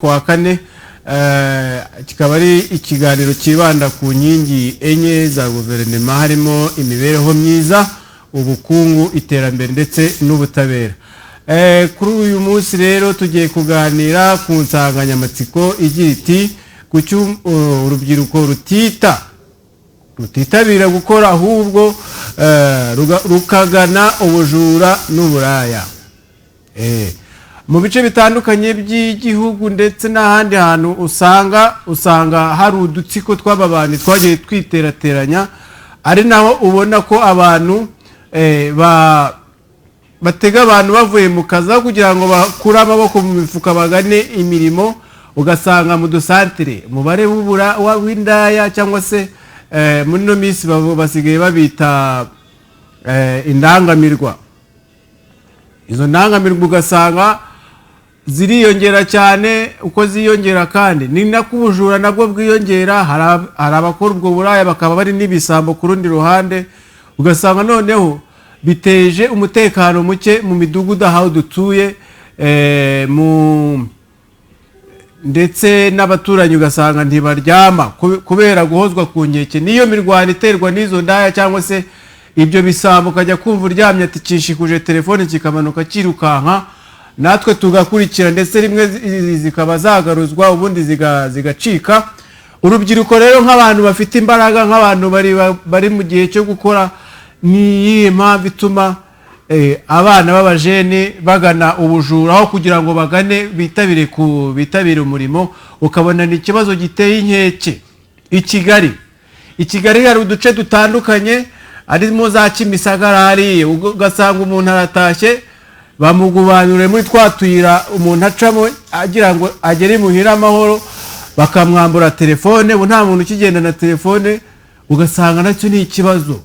Kuwa kane kikaba ari ikiganiro kibanda ku nkingi enye za guverinoma harimo imibereho myiza, ubukungu, iterambere ndetse n'ubutabera. Kuri uyu munsi rero tugiye kuganira ku nsanganyamatsiko igira iti kucyo urubyiruko rutitabira gukora ahubwo rukagana ubujura n'uburaya. Mu bice bitandukanye by'igihugu ndetse n'ahandi hantu usanga hari udutsiko tw'ababandi twagiye twiterateranya, ari naho ubona ko abantu batega abantu bavuye mu kazi kugira ngo bakure amaboko mu mifuka bagane imirimo. Ugasanga mu dusantere umubare w'indaya cyangwa se muri no minsi basigaye babita indangamirwa. Izo ndangamirwa ugasanga ziriyongera cyane, uko ziyongera kandi ni nako ubujura nabwo bwiyongera. Hari abakora ubwo buraya bakaba bari n'ibisambo ku rundi ruhande, ugasanga noneho biteje umutekano muke mu midugudu aho dutuye, ndetse n'abaturanyi ugasanga ntibaryama kubera guhozwa ku nkeke n'iyo mirwano iterwa n'izo ndaya cyangwa se ibyo bisambo. Ukajya kumva uryamye ati kishikuje telefone kikamanuka kirukanka, natwe tugakurikira ndetse rimwe zikaba zagaruzwa ubundi zigacika. Urubyiruko rero nk'abantu bafite imbaraga, nk'abantu bari mu gihe cyo gukora, ni mpamvu ituma abana b'abajene bagana ubujura aho kugira ngo bagane bitabire umurimo. Ukabona ni ikibazo giteye inkeke. I Kigali hari uduce dutandukanye, arimo za Kimisagara hariya, ugasanga umuntu aratashye bamugubanure muri twatuyira umuntu acamo agira ngo agere imuhira amahoro, bakamwambura telefone. Ubu nta muntu ukigenda na telefone, ugasanga nacyo ni ikibazo.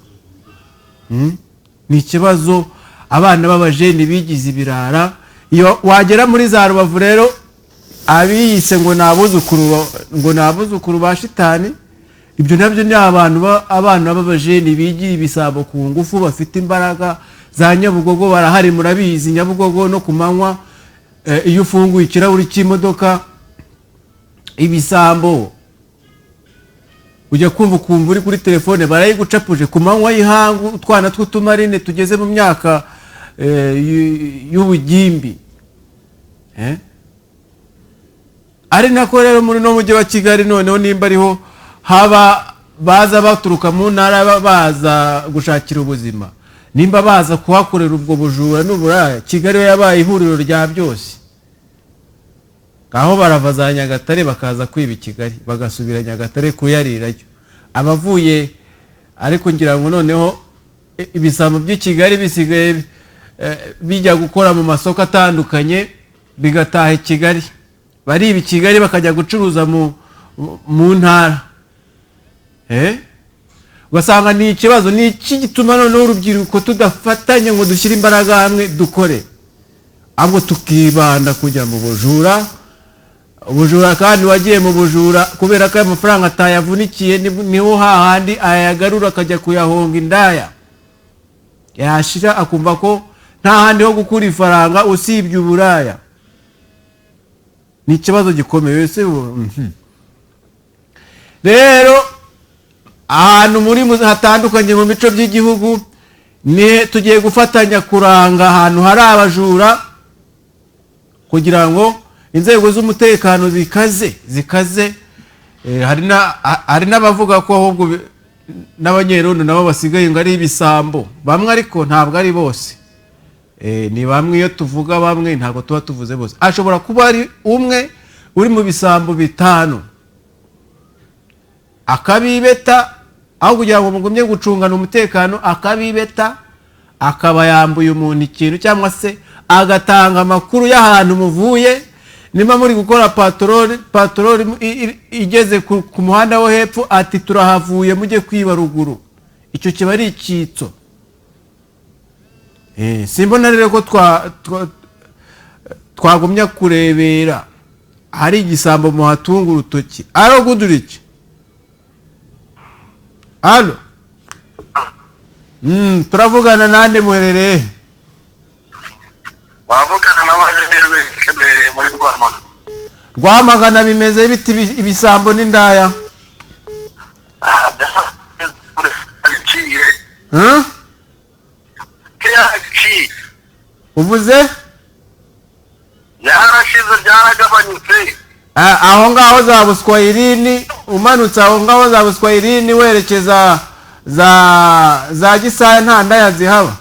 Ni ikibazo. Abana b'abajeni bigize ibirara. Iyo wagera muri za Rubavu rero, abiyise ngo nabuzukuru ba shitani, ibyo nabyo ni abana b'abajeni bigira ibisabo ku ngufu, bafite imbaraga. Za Nyabugogo barahari, murabizi Nyabugogo no kumanywa, iyo ufunguye ikirahuri cy'imodoka, ibisambo ujya kumva uri kuri telefone barayigucapuje ku manywa y'ihangu. Utwana tw'utumarine tugeze mu myaka y'ubugimbi. Ari nako rero muri no mujyi wa Kigali noneho nimba ariho baza baturuka mu ntara baza gushakira ubuzima, nimba baza kuhakorera ubwo bujura n'uburaya, Kigali yabaye ihuriro rya byose. Aho barava za Nyagatare bakaza kwiba Kigali, bagasubira Nyagatare kuyarirayo. Abavuye ariko ngira ngo noneho ibisambo by'i Kigali bisigaye bijya gukora mu masoko atandukanye, bigataha Kigali, bariba Kigali bakajya gucuruza mu ntara. Ugasanga ni ikibazo. Ni iki gituma noneho urubyiruko tudafatanya ngo dushyire imbaraga hamwe dukore, ahubwo tukibanda kujya mu bujura. Ubujura kandi wagiye mu bujura kubera ko amafaranga atayavunikiye, niho hahandi ayagarura akajya kuyahonga indaya. Yashira akumva ko nta handi ho gukura ifaranga usibye uburaya. Ni ikibazo gikomeye. Rero ahantu muri hatandukanye mu mico by'igihugu ni tugiye gufatanya kuranga ahantu hari abajura, kugira ngo inzego z'umutekano zikaze. Hari n'abavuga ko ahubwo n'abanyerondo nabo basigaye ngo ari ibisambo bamwe, ariko ntabwo ari bose. Ni bamwe. Iyo tuvuga bamwe ntabwo tuba tuvuze bose. Ashobora kuba ari umwe uri mu bisambo bitanu, akabibeta aho kugira ngo mugumye gucungana umutekano, akabibeta akaba yambuye umuntu ikintu, cyangwa se agatanga amakuru y'ahantu muvuye. Nimba muri gukora patroli igeze ku muhanda wo hepfo, ati turahavuye mujye kwiba ruguru. Icyo kiba ari icyitso. Simbona rero ko twagumya kurebera hari igisambo muhatunga urutoki. Aro guduriki. Alo. Turavugana nande muherereye? Wavugana n'abajene muri Rwamagana. Rwamagana bimeze biti ibisambo n'indaya? Uvuze? Yarashize byaragabanyutse. Aho ngaho za Buswahilini, umanutse aho ngaho za Buswahilini werekeza za Gisaya nta ndaya zihaba.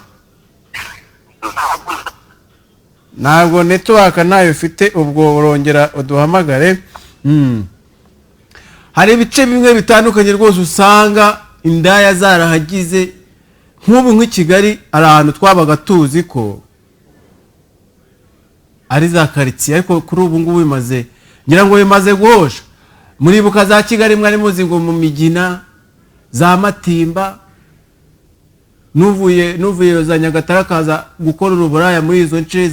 Ntabwo network nayo ufite, ubwo urongera uduhamagare. Hari ibice bimwe bitandukanye rwose usanga indaya zarahagize, nk'ubu nk'i Kigali ari ahantu twabaga tuzi ko ari za quartier, ariko kuri ubu ngubu bimaze, ngira ngo bimaze guhosha. Muribuka za Kigali mwari muzi ngo mu Migina, za Matimba, nuvuye za Nyagatare kaza gukora uburaya muri izo nce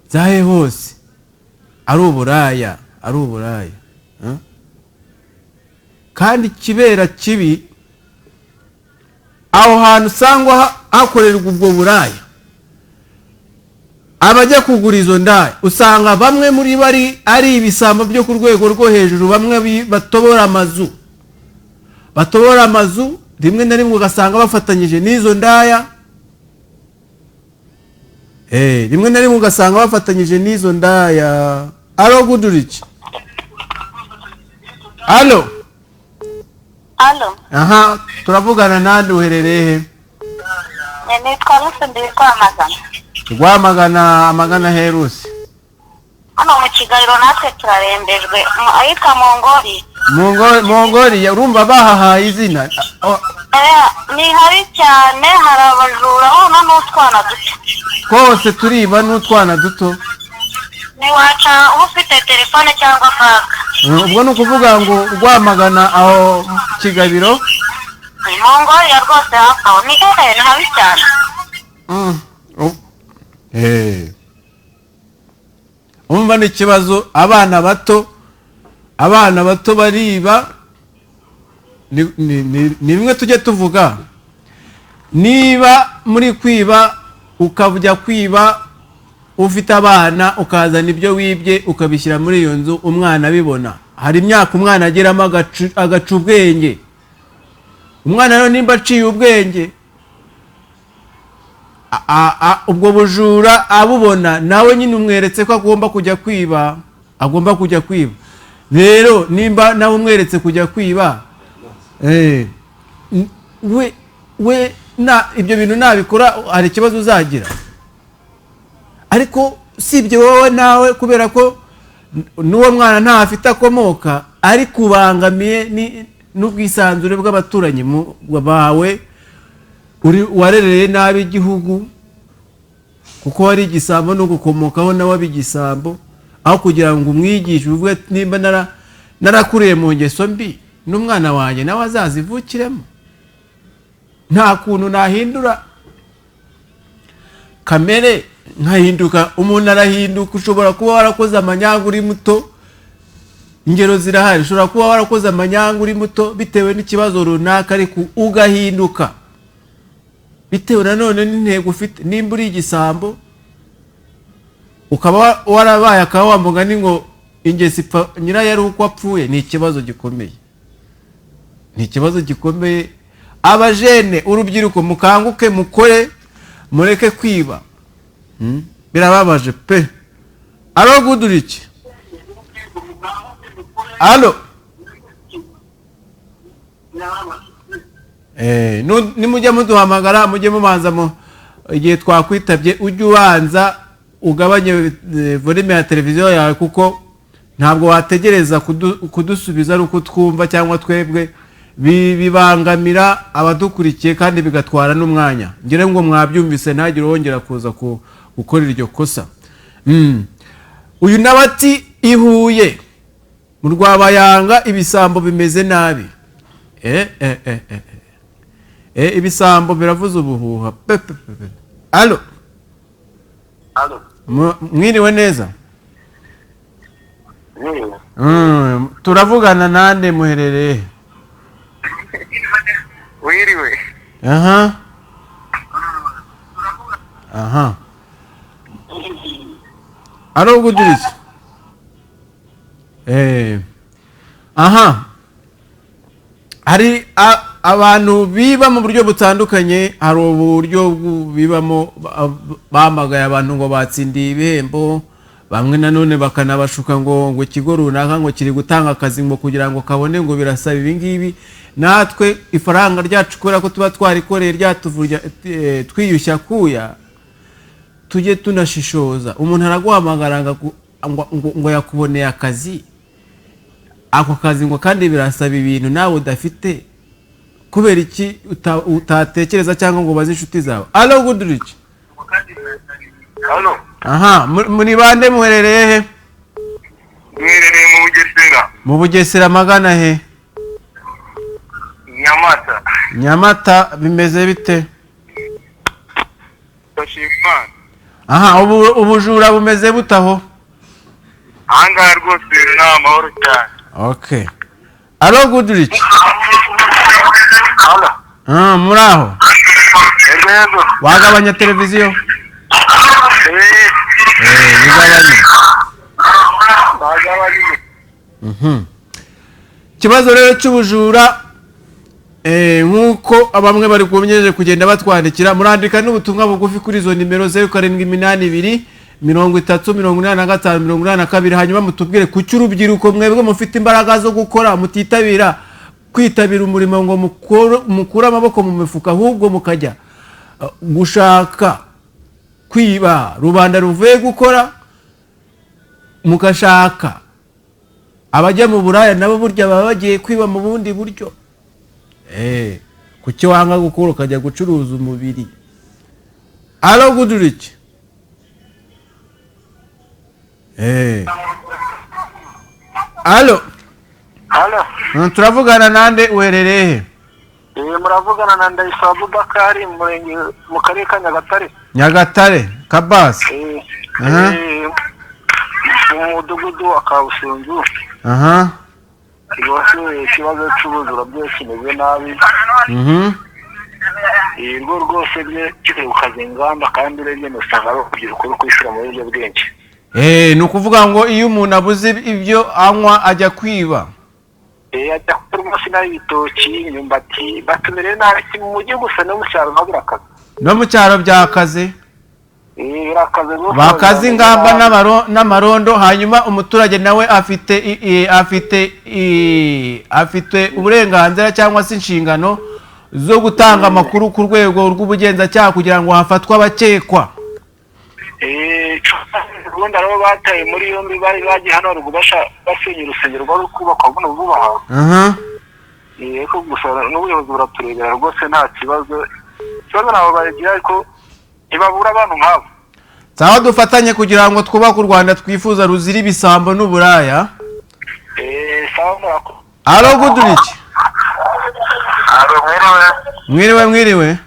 zahe hose ari uburaya, kandi kibera kibi aho hantu sangwa hakorerwa ubwo buraya. Abajya kugura izo ndaya usanga bamwe muri bari ari ibisambo byo ku rwego rwo hejuru, bamwe batobora amazu, rimwe na rimwe ugasanga bafatanyije n'izo ndaya. Rimwe na rimwe ugasanga bafatanyije n'izo ndaya. Alo Guduriki. Alo. Aha, turavugana nande, uherereye he? Nitwa Rusi, ndi Rwamagana. Rwamagana Herusi. Hano mu Kigali natwe turarembejwe, ahitwa Mongoli, urumva bahahaye izina? Ni habi cyane, hari abajura hano n'utwana duto. Twose turiba n'utwana duto. Niwaca ufite telefone cyangwa faka. Ubwo ni ukuvuga ngo Rwamagana aho Kigabiro? Mongoli rwose hapaho, ni habi cyane. Umva ni ikibazo, abana bato bariba. Ni bimwe tujye tuvuga, niba muri kwiba ukajya kwiba ufite abana ukazana ibyo wibye ukabishyira muri iyo nzu, umwana abibona, hari imyaka umwana ageramo agaca ubwenge. Umwana rero nimba aciye ubwenge, ubwo bujura abubona, nawe nyine umweretse ko agomba kujya kwiba. Rero nimba nawe umweretse kujya kwiba, ibyo bintu nabikora hari ikibazo uzagira. Ariko sibye wowe nawe, kubera ko n'uwo mwana ntafite akomoka, ari kubangamiye n'ubwisanzure bw'abaturanyi bawe, warereye nabi igihugu, kuko wari igisambo no gukomokaho nawe abigisambo, aho kugira ngo umwigishe uvuge nimba narakuriye mu ngeso mbi, n'umwana wanjye nawe azazivukiremo. Nta kuntu nahindura kamere nkahinduka, umuntu arahinduka. Ushobora kuba warakoze amanyanga uri muto, ingero zirahari, ushobora kuba warakoze amanyanga uri muto bitewe n'ikibazo runaka, ariko ugahinduka bitewe nanone n'intego ufite. Nimba uri igisambo ukaba warabaye akawambuga ni ngo ingesi ipfa nyirayo ari uko apfuye, ni ikibazo gikomeye. Abajene, urubyiruko, mukanguke, mukore, mureke kwiba. Birababaje pe. Alo Guduriki. Alo. Nimujya muduhamagara, mujye mubanza igihe twakwitabye, ujye ubanza ugabanye volume ya televiziyo yawe, kuko ntabwo wategereza kudusubiza ari uko twumva cyangwa twebwe. Bibangamira abadukurikiye kandi bigatwara n'umwanya. Ngira ngo mwabyumvise, ntagire wongera kuza gukora iryo kosa. Uyu nabati ihuye mu Rwabayanga, ibisambo bimeze nabi. Ibisambo biravuza ubuhuha. Alo. Mwiriwe neza? Turavugana nande, muherereye? Wiriwe. Alo Guduriki. aha hari abantu biba mu buryo butandukanye. Hari uburyo bibamo bamagaye abantu ngo batsindiye ibihembo, bamwe nanone bakanabashuka ngo ikigo runaka ngo kiri gutanga akazi ngo kugira ngo kabone ngo birasaba ibi ngibi. Natwe ifaranga ryacu kubera ko tuba twarikoreye ryatuvurya twiyushya kuya, tujye tunashishoza. Umuntu araguhamagara ngo yakuboneye akazi, ako kazi ngo kandi birasaba ibintu nawe udafite, kubera iki utatekereza cyangwa ngo ubaze inshuti zawe? Alo Goodrich. Halo. Aha, muri bande muherereye he? Mwerereye mu Bugesera. Mu Bugesera magana he? Nyamata. Nyamata bimeze bite? Bashimana. Aha, ubujura bumeze butaho? Ahangaha rwose ni amahoro cyane. Okay. Alo Goodrich. Halo. Muraho. Yego. Wagabanya televiziyo? Bigabanya. Ikibazo rero cy'ubujura nk'uko bamwe bari kumenyeje kugenda batwandikira, murandika n'ubutumwa bugufi kuri izo nimero 0782 30 85 82, hanyuma mutubwire ku cy'urubyiruko mwebwe mufite imbaraga zo gukora mutitabira kwitabira umurimo ngo mukura amaboko mu mifuka, ahubwo mukajya gushaka kwiba rubanda ruvuye gukora, mugashaka abajya mu buraya nabo burya baba bagiye kwiba mu bundi buryo. Kuki wanga gukora ukajya gucuruza umubiri? Alo Goodrich. Alo. Halo. Turavugana nande uherereye he? Muravugana na Ndayisaba Abubakari mu karere ka Nyagatare. Nyagatare, Kabasi. Mu mudugudu wa Kabusunzu. Ikibazo cy'ubujura bwose kimeze nabi. Rwo rwose kiri gukaza ingamba kandi urebye usanga ari urubyiruko rwo kwishyura muri ibyo bwinshi. Ni ukuvuga ngo iyo umuntu abuze ibyo anywa ajya kwiba. Ajya kuri munsi n'ibitoki, imyumbati, batumereye nabi mu mujyi gusa no mu cyaro nabo birakaze. No mu cyaro byakaze? Birakaze rwose. Bakaze ingamba n'amarondo, hanyuma umuturage nawe afite uburenganzira cyangwa se inshingano zo gutanga amakuru ku rwego rw'ubugenzacyaha kugira ngo hafatwe abakekwa. Ubundi abo bataye muri yombi bari bagiye hano basenya urusengero rwari kubakwa buno vuba. Ko gusa n'ubuyobozi buraturebera rwose nta kibazo. Ikibazo nabo bagira ariko ntibabura abantu nk'abo. Sawa, dufatanye kugira ngo twubake u Rwanda twifuza ruzira ibisambo n'uburaya. Sawa murako. Alo Goodrich. Alo, mwiriwe.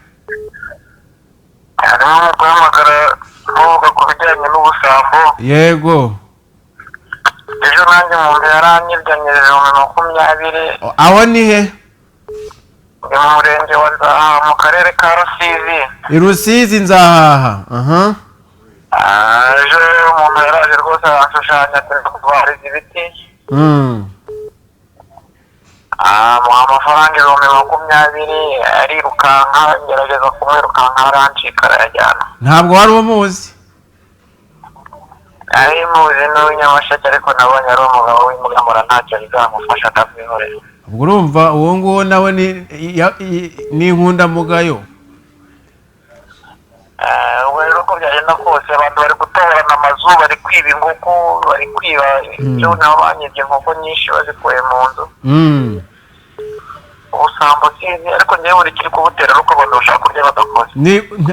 Arimo guhamagara uvuga ku bijyanye n'ubusambo. Yego. Ejo nanjye umuntu yaranyiryanyereje mu 20. Aho ni he? Mu murenge wa Nzahaha mu karere ka Rusizi. I Rusizi Nzahaha. Ejo umuntu yaraje rwose ashushanya kubariza ibiti. Amafaranga 20 arirukanka, ngerageza kumwirukanka arancika arayajyana. Ntabwo wari umuzi? Ari muzi n'Unyamasheke, ariko nabonye ari umugabo w'Imugamura ntacyo bizamufasha akabyihorera. Ubwo urumva uwo nguwo nawe ni inkundamugayo. Ubwo rero uko byagenda kose abantu bari gutorana amazu, bari kwiba inkoko, bari kwiba ibyo nabo banyibye inkoko nyinshi bazikuye mu nzu. Ubusambo sinzi, ariko njyewe buri kiri kubutera nuko abantu bashaka kurya badakoze.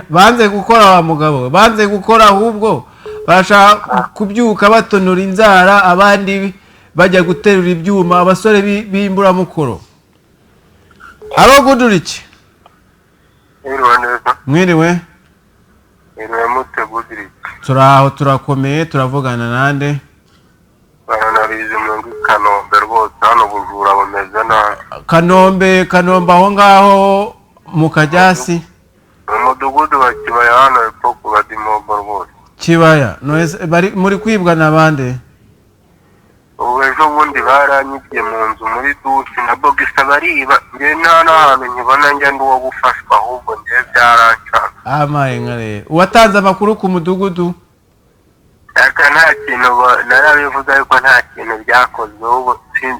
Banze gukora wa mugabo, banze gukora ahubwo bashaka kubyuka batonora inzara, abandi bajya guterura ibyuma, abasore b'imburamukoro. Alo Goodrich. Mwiriwe. Mute Goodrich. Turaho turakomeye, turavugana nande? Baranarize mu Kanombe rwose, hano bujura bumeze nabi. Kanombe aho ngaho mu Kajyasi. Umudugudu wa Kibaya hano epfo ku Badimombo rwose. Kibaya, bari muri kwibwa nabande? ubu ejo bundi baranyibye mu nzu muri dushe na bogisa bariba njye nta n'ahantu nkibona njya ndi uwo gufashwa ahubwo njye byarancana. Amaye nka rero watanze amakuru ku mudugudu? Aka nta kintu narabivuze ariko nta kintu byakozwe ubu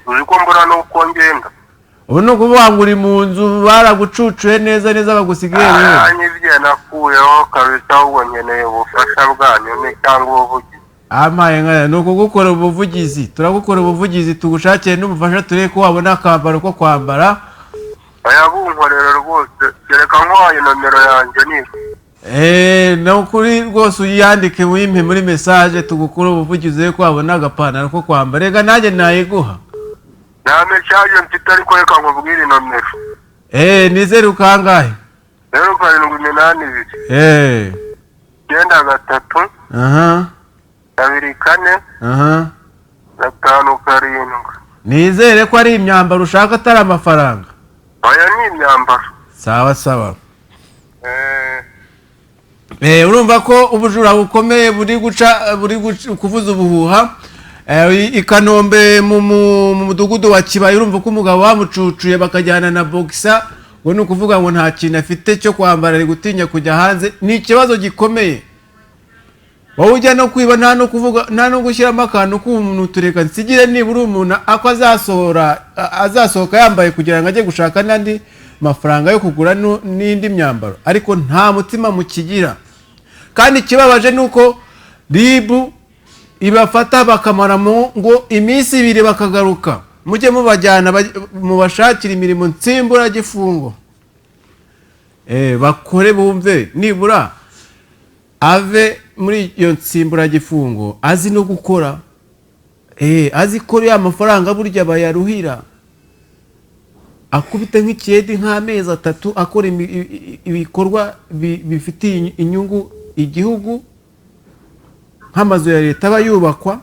uzi ko mbona nuko ngenda. Ubu ni ukuvuga ngo uri mu nzu baragucucuye neza neza bagusigaye rero? Anyibye nakuyeho kabisa ahubwo nkeneye ubufasha bwanyu cyangwa ubuvugizi. Amaye nka rero ni ukugukora ubuvugizi, turagukora ubuvugizi tugushakire n'umufasha turebe ko wabona akambaro ko kwambara. Aya bunkorera rwose kereka nkwaye nomero yanjye ni no kuri rwose uyandike wimpe muri message tugukora ubuvugizi ko wabona agapantaro ko kwambara. Rega nanjye nayiguha. nta message mfite ariko reka nkubwire nomero. Ni 0 kangahe? 0782 93 24 5 Nizere ko ari imyambaro ushaka atari amafaranga. Oya ni imyambaro. Sawa sawa. Urumva ko ubujura bukomeye buri kuvuza ubuhuha. I Kanombe mu mudugudu wa Kibaye urumva ko umugabo wamucucuye bakajyana na boxer ngo ni ukuvuga ngo nta kintu afite cyo kwambara ari gutinya kujya hanze. Ni ikibazo gikomeye. Wowe ujya no kwiba nta no kuvuga nta no gushyiramo akantu k'umuntu tureka nsigire nibura umuntu ako azasohoka yambaye kugira ngo ajye gushaka n'andi mafaranga yo kugura n'indi myambaro, ariko nta mutima mukigira. Kandi kibabaje nuko ribu ibafata bakamara ngo iminsi 2 bakagaruka. Mujye mubajyana mubashakira imirimo ntsimbura gifungo. Bakore bumve nibura ave muri iyo ntsimbura gifungo azi no gukora. Azi ko ya mafaranga burya bayaruhira. Akubite nk'ikiyedi nk'amezi 3 akora ibikorwa bifitiye inyungu igihugu. Nk'amazu ya leta bayubakwa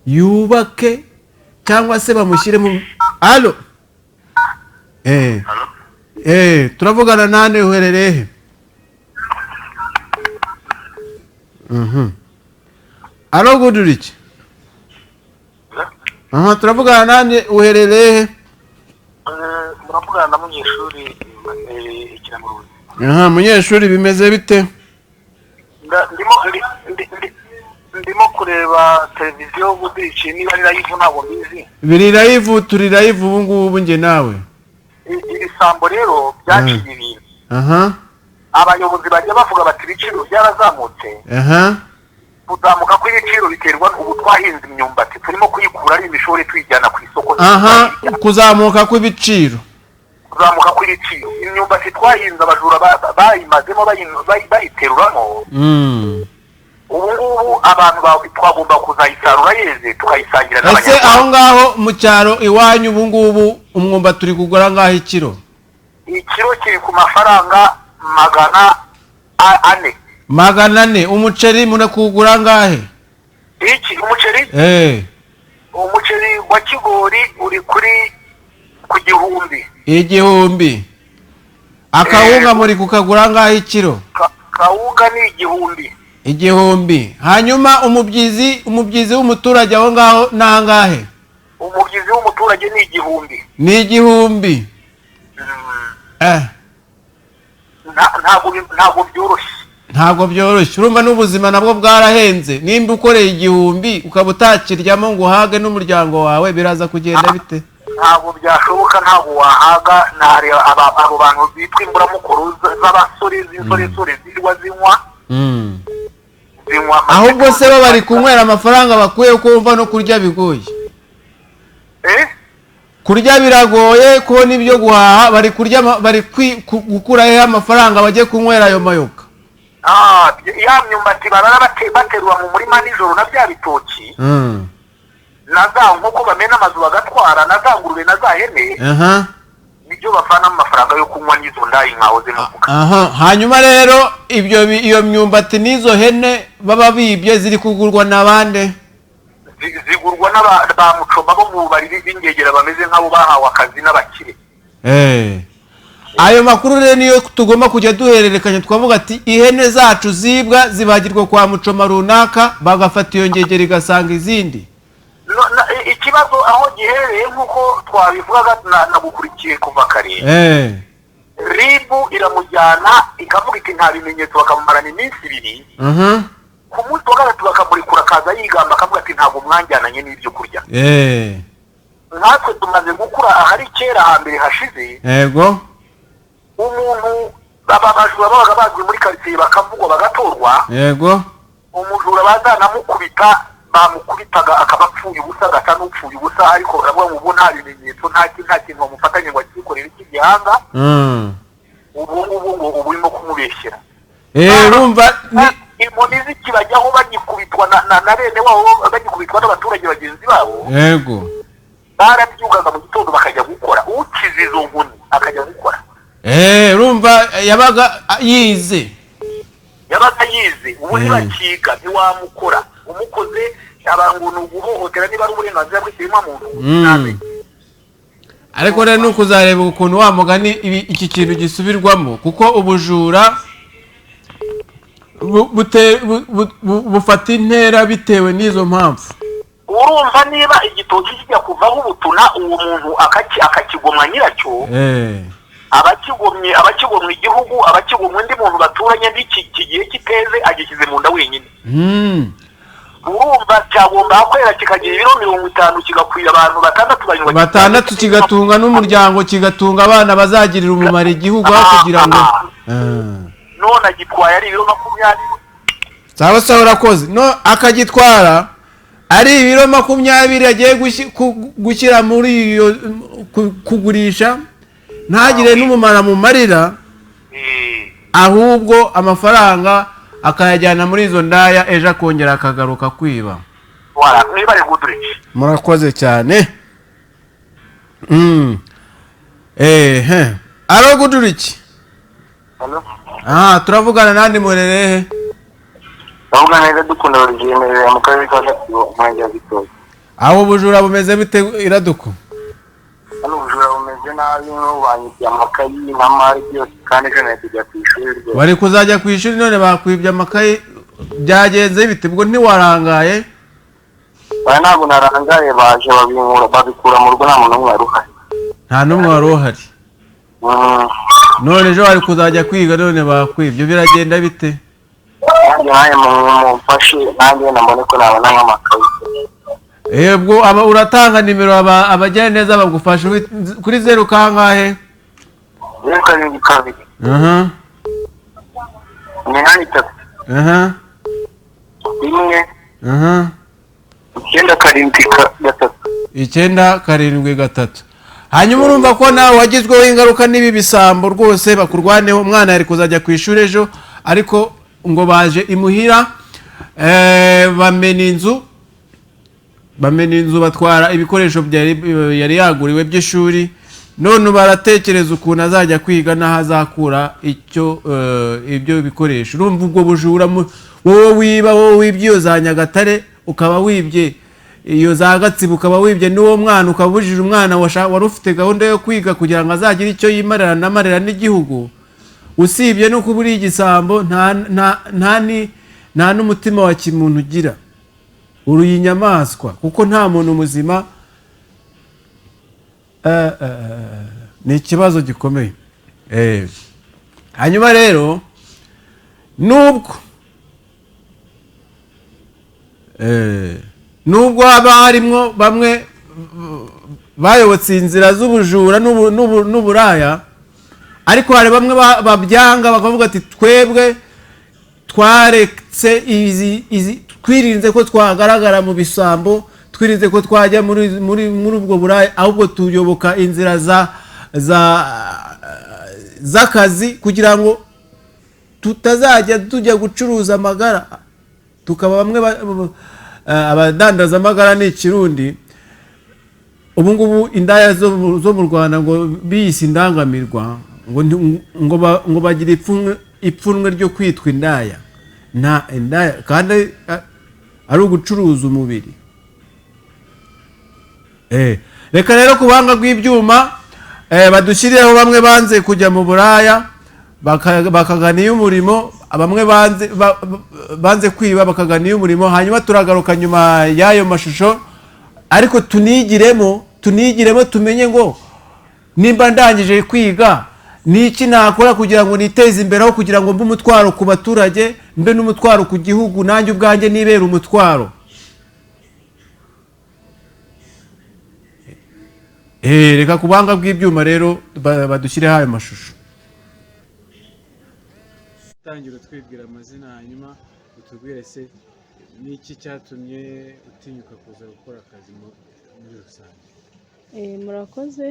yubake cyangwa se bamushyire mu Allo. Turavugana nane uherereye? Allo Guduriki. Turavugana nane uherereye? Muravugana na munyeshuri ikiramuru. Munyeshuri bimeze bite? Ndimo kureba televiziyo Guduriki niba ari live ntabwo bizi. Biri live turi live ubu ngubu nge nawe. Iri sambo rero byaciye ibintu. Abayobozi bajya bavuga bati ibiciro byarazamutse. Kuzamuka kw'ibiciro biterwa n'ubu twahinze imyumbati turimo kuyikura ari imishore tuyijyana ku isoko. Kuzamuka kw'ibiciro. Kuzamuka kw'ibiciro. Imyumbati twahinze abajura bayimazemo bayiteruramo. Ubu ngubu abantu twagomba kuzayisarura yeze tukayisangira n'abanyarwanda. Ese aho ngaho mu cyaro iwanyu ubu ngubu umwumba turi kugura ngaho ikiro? Ikiro kiri ku mafaranga 400. 400. Umuceri munakugura ngahe? Iki umuceri? Umuceri wa Kigori uri ku 1000. 1000. Akawunga muri kukagura ngahe ikiro? Kawunga ni 1000. 1000. Hanyuma umubyizi w'umuturage aho ngaho nangahe? Umubyizi w'umuturage ni 1000. Ni 1000. Ntabwo byoroshye. Ntabwo byoroshye. Urumva n'ubuzima nabwo bwarahenze. Nimba ukoreye 1000 ukaba utakiryamo ngo uhage n'umuryango wawe biraza kugenda bite? Ntabwo byashoboka, ntabwo wahaga. Abo bantu bitwa imburamukuru z'abasore z'insoresore zirwa zinywa. Ahubwo se bari kunywera amafaranga bakuye uko wumva no kurya bigoye. Kurya biragoye kubona ibyo guhaha bari kurya bari gukuraho amafaranga bajye kunywera ayo mayoka. Ya myumbati barara baterura mu murima nijoro na bya bitoki. Naza nk'uko bamena amazu bagatwara naza ngurube naza hene. Nibyo bafana amafaranga yo kunywa n'izo ndayi nkahoze muvuga. Hanyuma rero iyo myumbati n'izo hene baba bibye ziri kugurwa nabande? Zigurwa n'aba mucoma bo mu bari b'ingegera bameze nk'abo bahawe akazi n'abakire. Ayo makuru rero niyo tugomba kujya duhererekanya twavuga ati ihene zacu zibwa zibagirwa kwa mucoma runaka bagafata iyo ngegera igasanga izindi. ikibazo aho giherereye nk'uko twabivugaga nagukurikiye kuva kare ribu iramujyana ikavuga iti nta bimenyetso, bakamumarana iminsi 2 ku munsi wa gatatu bakamurekura akaza yigamba akavuga ati ntabwo mwanjyananye n'ibyo kurya. Natwe tumaze gukura ahari kera hambere hashize, yego umuntu babajura babaga bazwi muri quartier bakavugwa bagatorwa, yego umujura bazanamukubita bamukubitaga akabapfuye ubusa gata n'upfuye ubusa, ariko baravuga ngo nta bimenyetso nta kintu bamufatanye ngo akikorera ikigihanga. ubu urimo kumubeshyera. Urumva inkoni zikibajyaho bagikubitwa na bene wabo, bagikubitwa n'abaturage bagenzi babo, yego barabyukaga mu gitondo bakajya gukora, ukize izo nkoni akajya gukora. Urumva yabaga yize ubu ntibakiga ntiwamukora, umukoze abantu uguhohotera niba ari uburenganzira bw'ikiremwamuntu. Ariko rero nuko uzareba ukuntu wa mugani iki kintu gisubirwamo, kuko ubujura bufata intera bitewe n'izo mpamvu. Urumva niba igitoki kijya kuvaho ubutuna, uwo muntu akakigomwa nyiracyo, abakigomwe igihugu, abakigomwe undi muntu baturanye n'iki gihe kiteze agishyize mu nda wenyine. Urumva cyagomba kwera kikagira ibiro 50 kigakwira abantu 6 kigatunga n'umuryango, kigatunga abana bazagirira umumaro igihugu, kugira ngo none agitwaye ari ibiro 20. Sawa urakoze. No akagitwara ari ibiro 20 agiye gushyira muri iyo kugurisha, ntagire n'umumara mu marira, ahubwo amafaranga akayajyana muri izo ndaya, ejo akongera akagaruka kwiba. Murakoze cyane. Aro Guduriki. Turavugana nandi murerehe? Ahubwo neza dukunda urugendo mu karere ka Gatsibo umwanya w'Gitoki. Aho bujura bumeze bite Iraduko? Hano bujura bumeze nabi, n'ubanyibye amakayi n'amari byose, kandi ejo najya ku ishuri. Wari kuzajya ku ishuri none bakwibye amakayi, byagenze bite? Ubwo ntiwarangaye? Ntabwo narangaye, baje babikura mu rugo, nta muntu n'umwe wari uhari. Nta n'umwe wari uhari. None ejo wari kuzajya kwiga none bakwibye, biragenda bite? Nanjye mumfashe, nanjye nambone ko nabona nk'amakayi. Ubwo uratanga nimero abajyana neza bagufasha kuri 0 kangahe? 0 9 Hanyuma urumva ko nawe wagizweho ingaruka n'ibi bisambo rwose bakurwaneho. Umwana yari kuzajya ku ishuri ejo, ariko ngo baje imuhira, bamena inzu batwara ibikoresho yari yaguriwe by'ishuri, none baratekereza ukuntu azajya kwiga n'aho azakura ibyo bikoresho. Urumva ubwo bujura, wowe wibye iyo za Nyagatare, ukaba wibye iyo za Gatsibo, ukaba wibye n'uwo mwana, ukabujije umwana wari ufite gahunda yo kwiga kugira ngo azagire icyo yimarira n'amarira n'igihugu. Usibye no kubura igisambo, nta n'umutima wa kimuntu ugira, uri inyamaswa, kuko nta muntu muzima. Ni ikibazo gikomeye. Hanyuma rero nubwo haba harimo bamwe bayobotse inzira z'ubujura n'uburaya, ariko hari bamwe babyanga bakavuga ati twebwe twaretse twirinze ko twagaragara mu bisambo, twirinze ko twajya muri ubwo buraya, ahubwo tuyoboka inzira z'akazi kugira ngo tutazajya tujya gucuruza amagara, tukaba bamwe abadandaza amagara ni Ikirundi. Ubu ngubu indaya zo mu Rwanda ngo biyise indangamirwa, ngo bagira ipfunwe ryo kwitwa indaya. Nta indaya kandi ari ugucuruza umubiri. Reka rero kubanga rw'ibyuma badushyirireho bamwe banze kujya mu buraya bakagana iy'umurimo, bamwe banze kwiba bakagana iy'umurimo. Hanyuma turagaruka nyuma y'ayo mashusho ariko tunigiremo tumenye ngo nimba ndangije kwiga niki nakora kugira ngo niteze imbere aho kugira ngo mbe umutwaro ku baturage, mbe n'umutwaro ku gihugu, nanjye ubwanjye nibera umutwaro. Reka ku buhanga bw'ibyuma rero badushyireho ayo mashusho. Tangira twibwira amazina hanyuma utubwire se niki cyatumye utinyuka kuza gukora akazi muri rusange. Murakoze.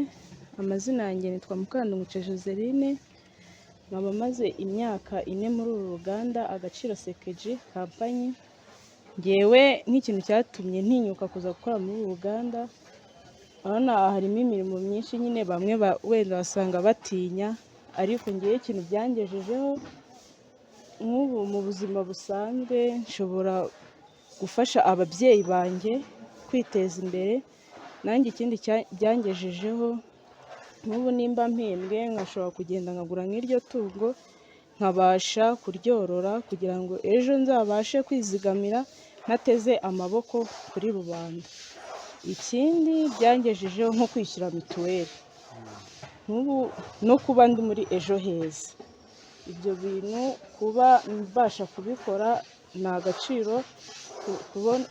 Amazina yanjye nitwa Mukandunguce Joseline, nkaba maze imyaka 4 muri uru ruganda Agaciro Sekeji Company. Ngewe nk'ikintu cyatumye ntinyuka kuza gukora muri uru ruganda, urabona harimo imirimo myinshi nyine bamwe wenda basanga batinya, ariko ngewe ikintu byangejejeho nk'ubu mu buzima busanzwe nshobora gufasha ababyeyi banjye kwiteza imbere. Nanjye ikindi byangejejeho nk'ubu nimba mpembwe nkashobora kugenda nkagura nk'iryo tungo nkabasha kuryorora kugira ngo ejo nzabashe kwizigamira ntateze amaboko kuri rubanda. Ikindi byangejejeho nko kwishyura mituweli nk'ubu no kuba ndi muri Ejo Heza. Ibyo bintu kuba mbasha kubikora ni agaciro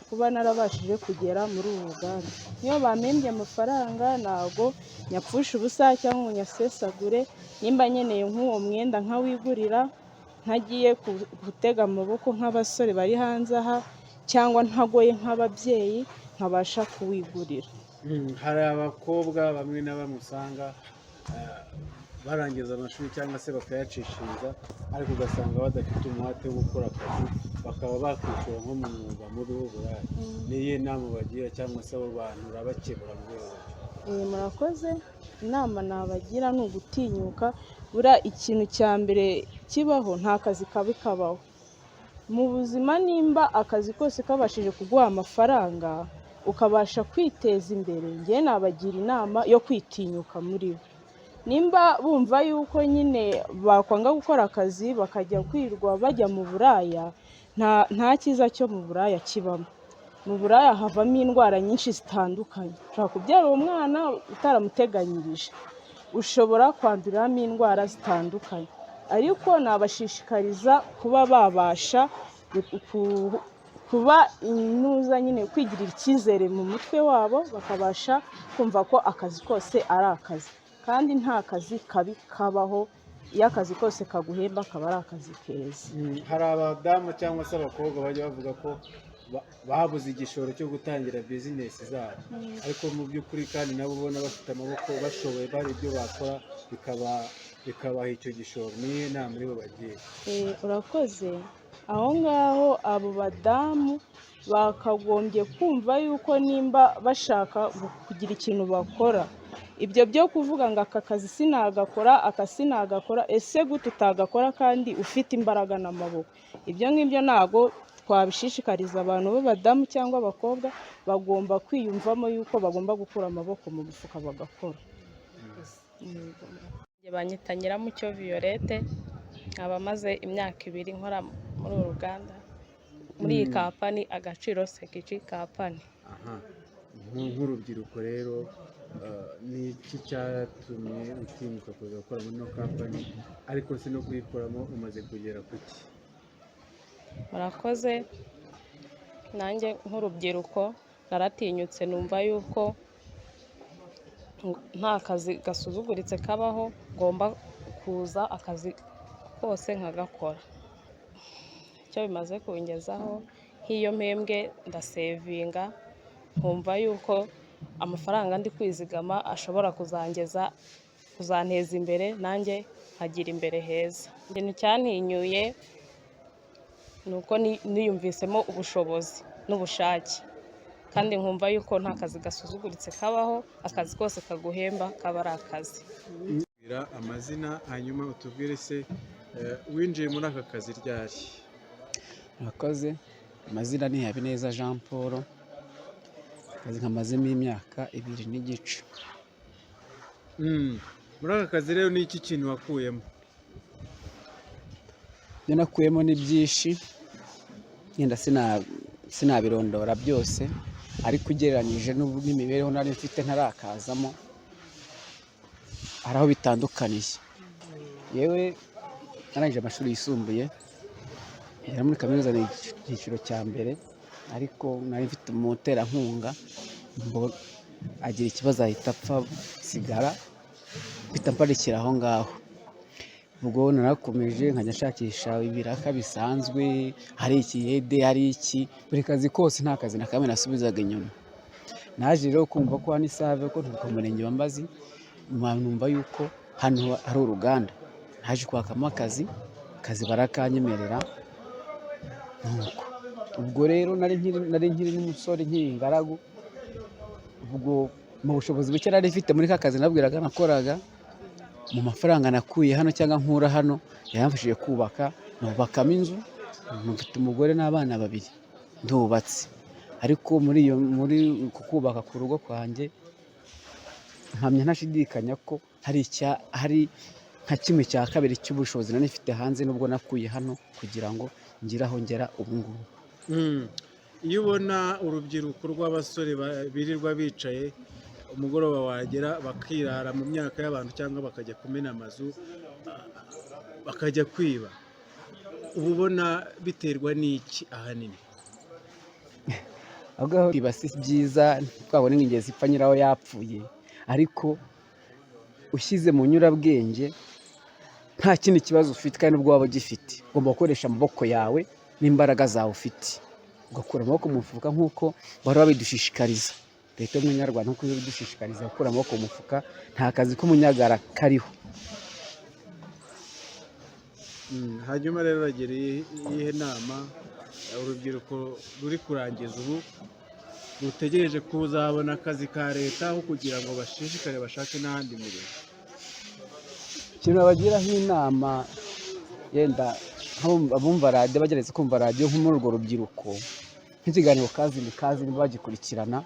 kuba narabashije kugera muri uru ruganda. Niyo bampembye amafaranga ntabwo nyapfusha ubusa cyangwa ngo nyasesagure. Nimba nkeneye nk'uwo mwenda nkawigurira ntagiye gutega amaboko nk'abasore bari hanze aha, cyangwa ntagoye nk'ababyeyi nkabasha kuwigurira. Hari abakobwa bamwe na bamwe usanga barangiza amashuri cyangwa se bakayacishiriza, ariko ugasanga badafite umuhate wo gukora akazi, bakaba bakwishora nko mu mwuga mubi w'uburaya. Niyo nama bagira cyangwa se abo bantu urabakebura mu rwego? Murakoze. Inama nabagira ni ugutinyuka. Buriya ikintu cya mbere kibaho nta kazi kabi kabaho mu buzima. Nimba akazi kose kabashije kuguha amafaranga ukabasha kwiteza imbere, ngewe nabagira inama yo kwitinyuka muri bo. Nimba bumva yuko nyine bakwanga gukora akazi bakajya kwirwa bajya mu buraya, nta cyiza cyo mu buraya kibamo. Mu buraya havamo indwara nyinshi zitandukanye. Ushobora kubyara uwo mwana utaramuteganyirije, ushobora kwanduriramo indwara zitandukanye. Ariko nabashishikariza kuba babasha kuba inuza nyine kwigirira icyizere mu mutwe wabo, bakabasha kumva ko akazi kose ari akazi, kandi nta kazi kabi kabaho. Iyo akazi kose kaguhemba kaba ari akazi keza. Hari abadamu cyangwa se abakobwa bajya bavuga ko babuze igishoro cyo gutangira bizinesi zabo, ariko mu by'ukuri kandi nabo ubona bafite amaboko, bashoboye, bari ibyo bakora bikabaha icyo gishoro. Niyo nama muri bo bagiye. Urakoze. Aho ngaho abo badamu bakagombye kumva yuko nimba bashaka kugira ikintu bakora, ibyo byo kuvuga ngo aka kazi sinagakora, aka sinagakora, ese gute utagakora kandi ufite imbaraga n'amaboko? Ibyo ngibyo ntago twabishishikariza abantu b'abadamu cyangwa abakobwa. Bagomba kwiyumvamo yuko bagomba gukura amaboko mu mufuka bagakora. Banyita Nyiramucyo Violette, nkaba maze imyaka 2 nkora muri uru ruganda, muri iyi kampani Agaciro Sekeji Company. Nk'urubyiruko rero ni iki cyatumye utinyuka kuza gukora muri ino kampani, ariko se no kuyikoramo umaze kugera ku ki? Murakoze. Nanjye nk'urubyiruko naratinyutse, numva yuko nta kazi gasuzuguritse kabaho, ngomba kuza akazi kose nkagakora. Icyo bimaze kungezaho, nk'iyo mpembwe ndasevinga, nkumva yuko amafaranga ndi kwizigama ashobora kuzanteza imbere, nanjye nkagira imbere heza. Ikintu cyantinyuye nuko niyumvisemo ubushobozi n'ubushake, kandi nkumva yuko nta kazi gasuzuguritse kabaho, akazi kose kaguhemba kaba ari akazi. Amazina hanyuma utubwire se winjiye muri aka kazi ryari? Murakoze. Amazina ni Habineza Jean Paul, akazi nkamazemo imyaka 2 n'igice. Muri aka kazi rero ni iki kintu wakuyemo? Ibyo nakuyemo ni byinshi, yenda sinabirondora byose, ariko ugereranyije n'imibereho nari mfite ntarakazamo hari aho bitandukaniye. Yewe narangije amashuri yisumbuye ngera muri kaminuza ni icyiciro cya mbere, ariko nari mfite umuterankunga agira ikibazo ahita apfa, sigara mpita mparikira aho ngaho. Ubwo narakomeje nkajya nshakisha ibiraka bisanzwe, hari ikiyede, hari iki, buri kazi kose nta kazi na kamwe nasubizaga inyuma. Naje rero kumva ko hano isave ko ku murenge wa Mbazi numva yuko hano hari uruganda, naje kwakamo akazi barakanyemerera. Nuko ubwo rero nari nkiri n'umusore nkiri ingaragu, ubwo mu bushobozi buke nari mfite muri ka kazi nabwiraga nakoraga, mu mafaranga nakuye hano cyangwa nkura hano yamfashije nubakamo inzu, mfite umugore n'abana 2 ndubatse. Ariko muri kubaka ku rugo kwanjye mpamya ntashidikanya ko hari nka 1/2 cy'ubushobozi nari mfite hanze nubwo nakuye hano kugira ngo ngire aho ngera ubu ngubu. Iyo ubona urubyiruko rw'abasore birirwa bicaye umugoroba wagera bakirara mu myaka y'abantu cyangwa bakajya kumena amazu bakajya kwiba, uba ubona biterwa n'iki ahanini? Ahubwo kwiba si byiza, twabona ingezi ipfa nyiraho yapfuye, ariko ushyize mu nyurabwenge nta kindi kibazo ufite kandi ubwo waba ugifite ugomba gukoresha amaboko yawe n'imbaraga zawe ufite, ugakura amaboko mu mufuka nk'uko bari babidushishikariza. Leta y'umunyarwanda nk'uko ibidushishikariza gukura amaboko mu mufuka, nta kazi k'umunyagara kariho. Hanyuma rero uragira iyihe nama urubyiruko ruri kurangiza ubu rutegereje kuzabona akazi ka leta aho kugira ngo bashishikare bashake n'ahandi mirimo? Ikintu nabagiraho inama, yenda abumva radiyo bageretse kumva radiyo nko muri urwo rubyiruko, nk'ikiganiro kazi bagikurikirana,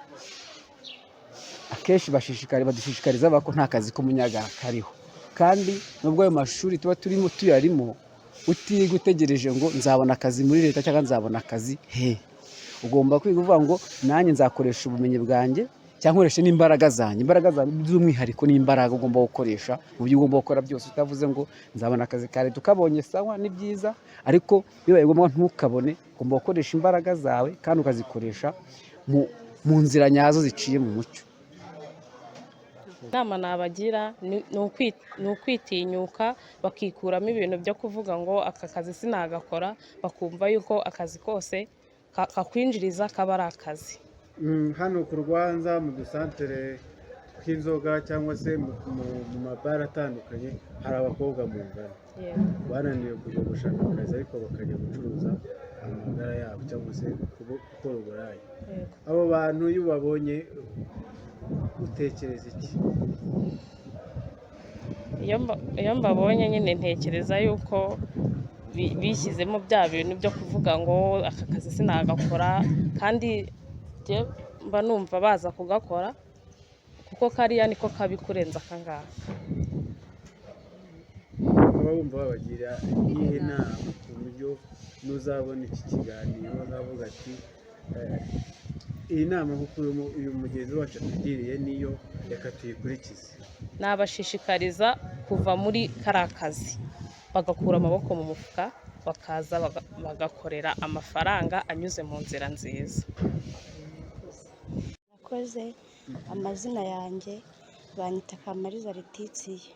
akenshi badushishikariza ko nta kazi k'umunyagara kariho. Kandi nubwo ayo mashuri tuba tuyarimo, utiga utegereje ngo nzabona akazi muri leta cyangwa nzabona akazi ugomba kwiga uvuga ngo nanjye nzakoresha ubumenyi bwanjye cyangwa nkoreshe n'imbaraga zanjye by'umwihariko n'imbaraga ugomba gukoresha mu byo ugomba gukora byose, utavuze ngo nzabona akazi ka leta ukabonye sawa ni byiza, ariko bibaye ngombwa ntukabone, ugomba gukoresha imbaraga zawe kandi ukazikoresha mu nzira nyazo ziciye mu mucyo. Inama nabagira ni ukwitinyuka bakikuramo ibintu byo kuvuga ngo aka kazi sinagakora, bakumva yuko akazi kose kakwinjiriza kaba ari akazi. Hano ku Rwanza mu dusantere tw'inzoga cyangwa se mu mabara atandukanye hari abakobwa mu ngano bananiwe kujya gushaka akazi ariko bakajya gucuruza amagara yabo cyangwa se gukora uburaya. Abo bantu iyo ubabonye utekereza iki? Iyo mbabonye nyine ntekereza yuko bishyizemo bya bintu byo kuvuga ngo aka kazi sinagakora, kandi mba numva baza kugakora kuko kariya niko kabi kurenza aka ngaka. Ukaba wumva wabagira iyihe nama ku buryo n'uzabona iki kiganiro uzavuga ati iyi nama kuko uyu mugenzi wacu atugiriye niyo reka tuyikurikize? Nabashishikariza kuva muri kariya kazi bagakura amaboko mu mufuka bakaza bagakorera amafaranga anyuze mu nzira nziza. Nakoze amazina yanjye banyita Kamariza Letitia.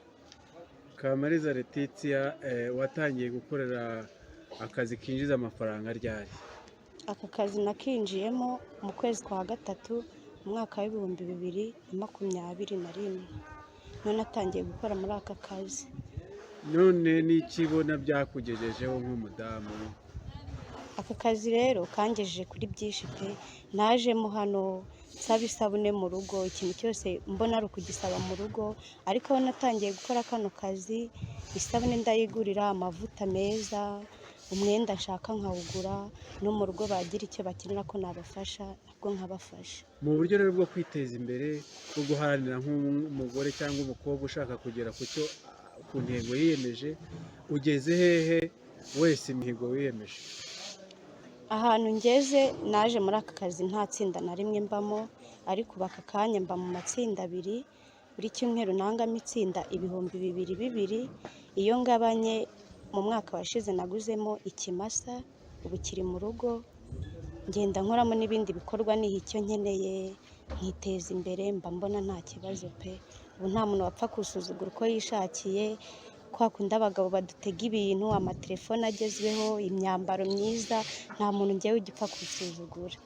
Kamariza Letitia, watangiye gukorera akazi kinjiza amafaranga ryari? Aka kazi nakinjiyemo mu kwezi kwa 3 mu mwaka wa 2021, none natangiye gukora muri aka kazi. None n'ikibona byakugejejeho nk'umudamu? Aka kazi rero kangejeje kuri byinshi pe. Najemo hano nsaba isabune mu rugo, ikintu cyose mbona ari ukugisaba mu rugo, ariko natangiye gukora kano kazi isabune ndayigurira, amavuta meza, umwenda nshaka nkawugura, no mu rugo bagira icyo bakenera ko nabafasha nabwo nkabafasha. Mu buryo rero bwo kwiteza imbere bwo guharanira nk'umugore cyangwa umukobwa ushaka kugera ku ntego yiyemeje, ugeze hehe wese imihigo wiyemeje? ahantu ngeze naje muri aka kazi nta tsinda na rimwe mbamo, ariko ubu aka kanya mba mu matsinda abiri, buri cyumweru nangamo itsinda 2,200. Iyo ngabanye mu mwaka washize naguzemo ikimasa, ubu kiri mu rugo, ngenda nkoramo n'ibindi bikorwa niha icyo nkeneye nkiteza imbere, mba mbona nta kibazo pe. Ubu nta muntu wapfa kusuzugura uko yishakiye, kwa kundi abagabo badutega ibintu, amatelefone agezweho, imyambaro myiza, nta muntu ngewe ugipfa kusuzugura.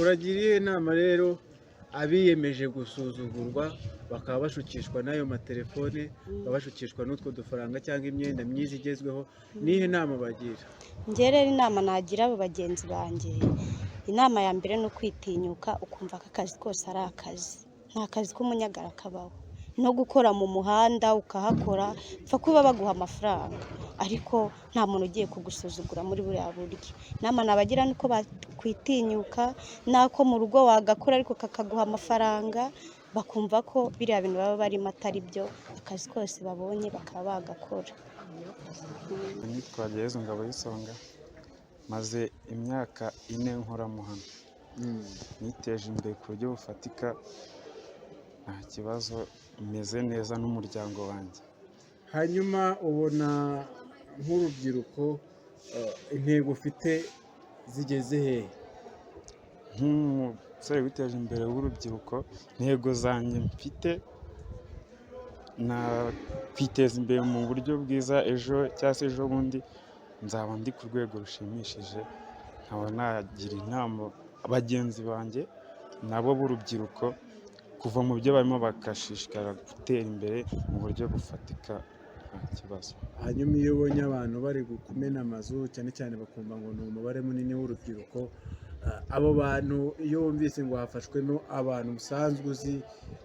uragiriye inama rero abiyemeje gusuzugurwa bakaba bashukishwa n'ayo matelefone, bashukishwa n'utwo dufaranga cyangwa imyenda myiza igezweho, nihe nama bagira? Njye rero inama nagira abo bagenzi banjye, inama ya mbere ni ukwitinyuka ukumva ko akazi kose ari akazi, nta kazi k'umunyagara kabaho. No gukora mu muhanda ukahakora pfa kuba baguha amafaranga, ariko nta muntu ugiye kugusuzugura muri buriya buryo. Inama nabagira nuko bakwitinyuka, nako mu rugo wagakora ariko kakaguha amafaranga, bakumva ko biriya bintu baba barimo atari byo, akazi kose babonye bakaba bagakora. Nitwa Yezu Ngabo y'Isonga, maze imyaka 4 nkora mu hano, niteje imbere ku buryo bufatika, nta kibazo, meze neza n'umuryango wanjye. Hanyuma ubona nk'urubyiruko intego ufite zigeze hehe? Nk'umusore witeje imbere w'urubyiruko, intego zanjye mfite na kwiteza imbere mu buryo bwiza, ejo cyangwa se ejo bundi nzaba ndi ku rwego rushimishije, nkaba nagira inama abagenzi banjye nabo b'urubyiruko kuva mu byo barimo bagashishikara gutera imbere mu buryo bufatika, nta kibazo. Hanyuma iyo ubonye abantu bari kumena amazu cyane cyane bakumva ngo ni umubare munini w'urubyiruko, abo bantu iyo wumvise ngo hafashwemo abantu usanzwe uzi,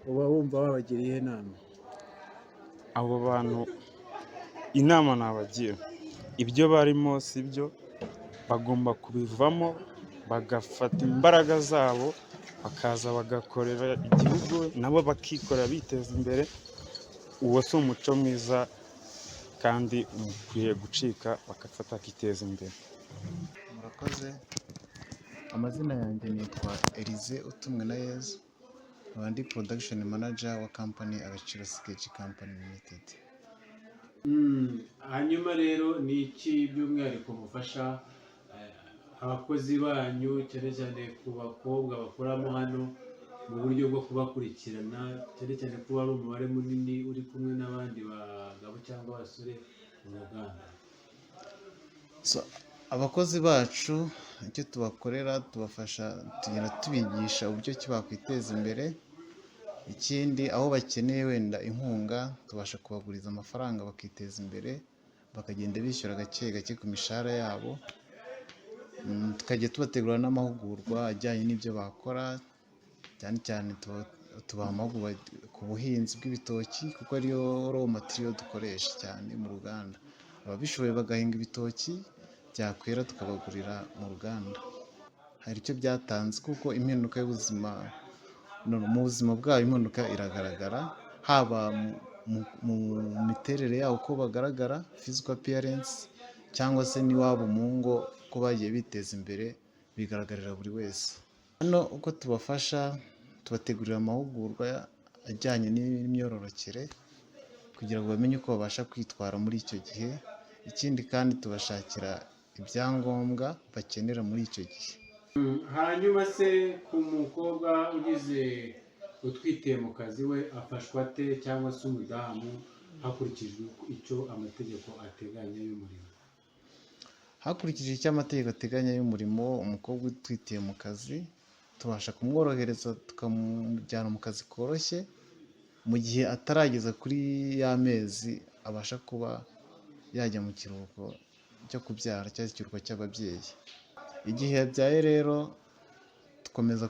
uba wumva wabagiriye inama? Abo bantu inama nabagira, ibyo barimo si byo, bagomba kubivamo bagafata imbaraga zabo bakaza bagakorera igihugu, nabo bakikorera biteza imbere. Uwo si umuco mwiza kandi ukwiye gucika, bagafata bakiteza imbere. Murakoze. Amazina yanjye nitwa Elize Utumwenayezu, nkaba ndi production manager wa company Agaciro Sketch Company Limited. Hanyuma rero ni iki by'umwihariko mufasha abakozi banyu cyane cyane ku bakobwa bakoramo hano mu buryo bwo kubakurikirana, cyane cyane kuba ari umubare munini uri kumwe n'abandi bagabo cyangwa abasore mu ruganda? Abakozi bacu icyo tubakorera, tubafasha, tugenda tubigisha uburyo ki bakwiteza imbere. Ikindi aho bakeneye wenda inkunga, tubasha kubaguriza amafaranga bakiteza imbere, bakagenda bishyura gake gake ku mishahara yabo. Tukajya tubategura n'amahugurwa ajyanye n'ibyo bakora, cyane cyane tubaha amahugurwa ku buhinzi bw'ibitoki kuko ariyo raw material dukoresha cyane mu ruganda. Ababishoboye bagahinga ibitoki, byakwera tukabagurira mu ruganda. Hari icyo byatanze kuko impinduka y'ubuzima, mu buzima bwabo impinduka iragaragara, haba mu miterere yabo uko bagaragara, physical appearance, cyangwa se n'iwabo mu ngo ko bagiye biteza imbere, bigaragarira buri wese. Hano uko tubafasha, tubategurira amahugurwa ajyanye n'imyororokere kugira ngo bamenye uko babasha kwitwara muri icyo gihe. Ikindi kandi tubashakira ibyangombwa bakenera muri icyo gihe. Hanyuma se ku mukobwa ugize utwitiye mu kazi we afashwa ate, cyangwa se umudamu, hakurikijwe icyo amategeko ateganya y'umurimo? Hakurikijwe icyo amategeko ateganya y'umurimo, umukobwa utwitiye mu kazi tubasha kumworohereza tukamujyana mu kazi koroshye, mu gihe atarageza kuri ya mezi abasha kuba yajya mu kiruhuko cyo kubyara cyangwa ikiruhuko cy'ababyeyi. Igihe yabyaye rero dukomeza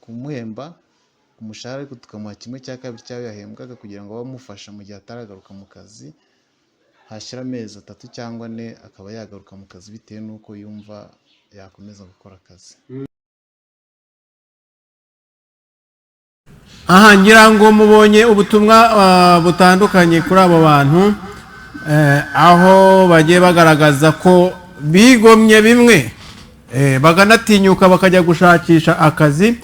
kumuhemba ku mushahara, ariko tukamuha 1/4 cy'ayo yahembwaga kugira ngo bamufasha mu gihe ataragaruka mu kazi. Hashira amezi 3 cyangwa 4 akaba yagaruka mu kazi bitewe n'uko yumva yakomeza gukora akazi. Aha ngira ngo mubonye ubutumwa butandukanye kuri abo bantu, aho bagiye bagaragaza ko bigomye bimwe bakanatinyuka bakajya gushakisha akazi.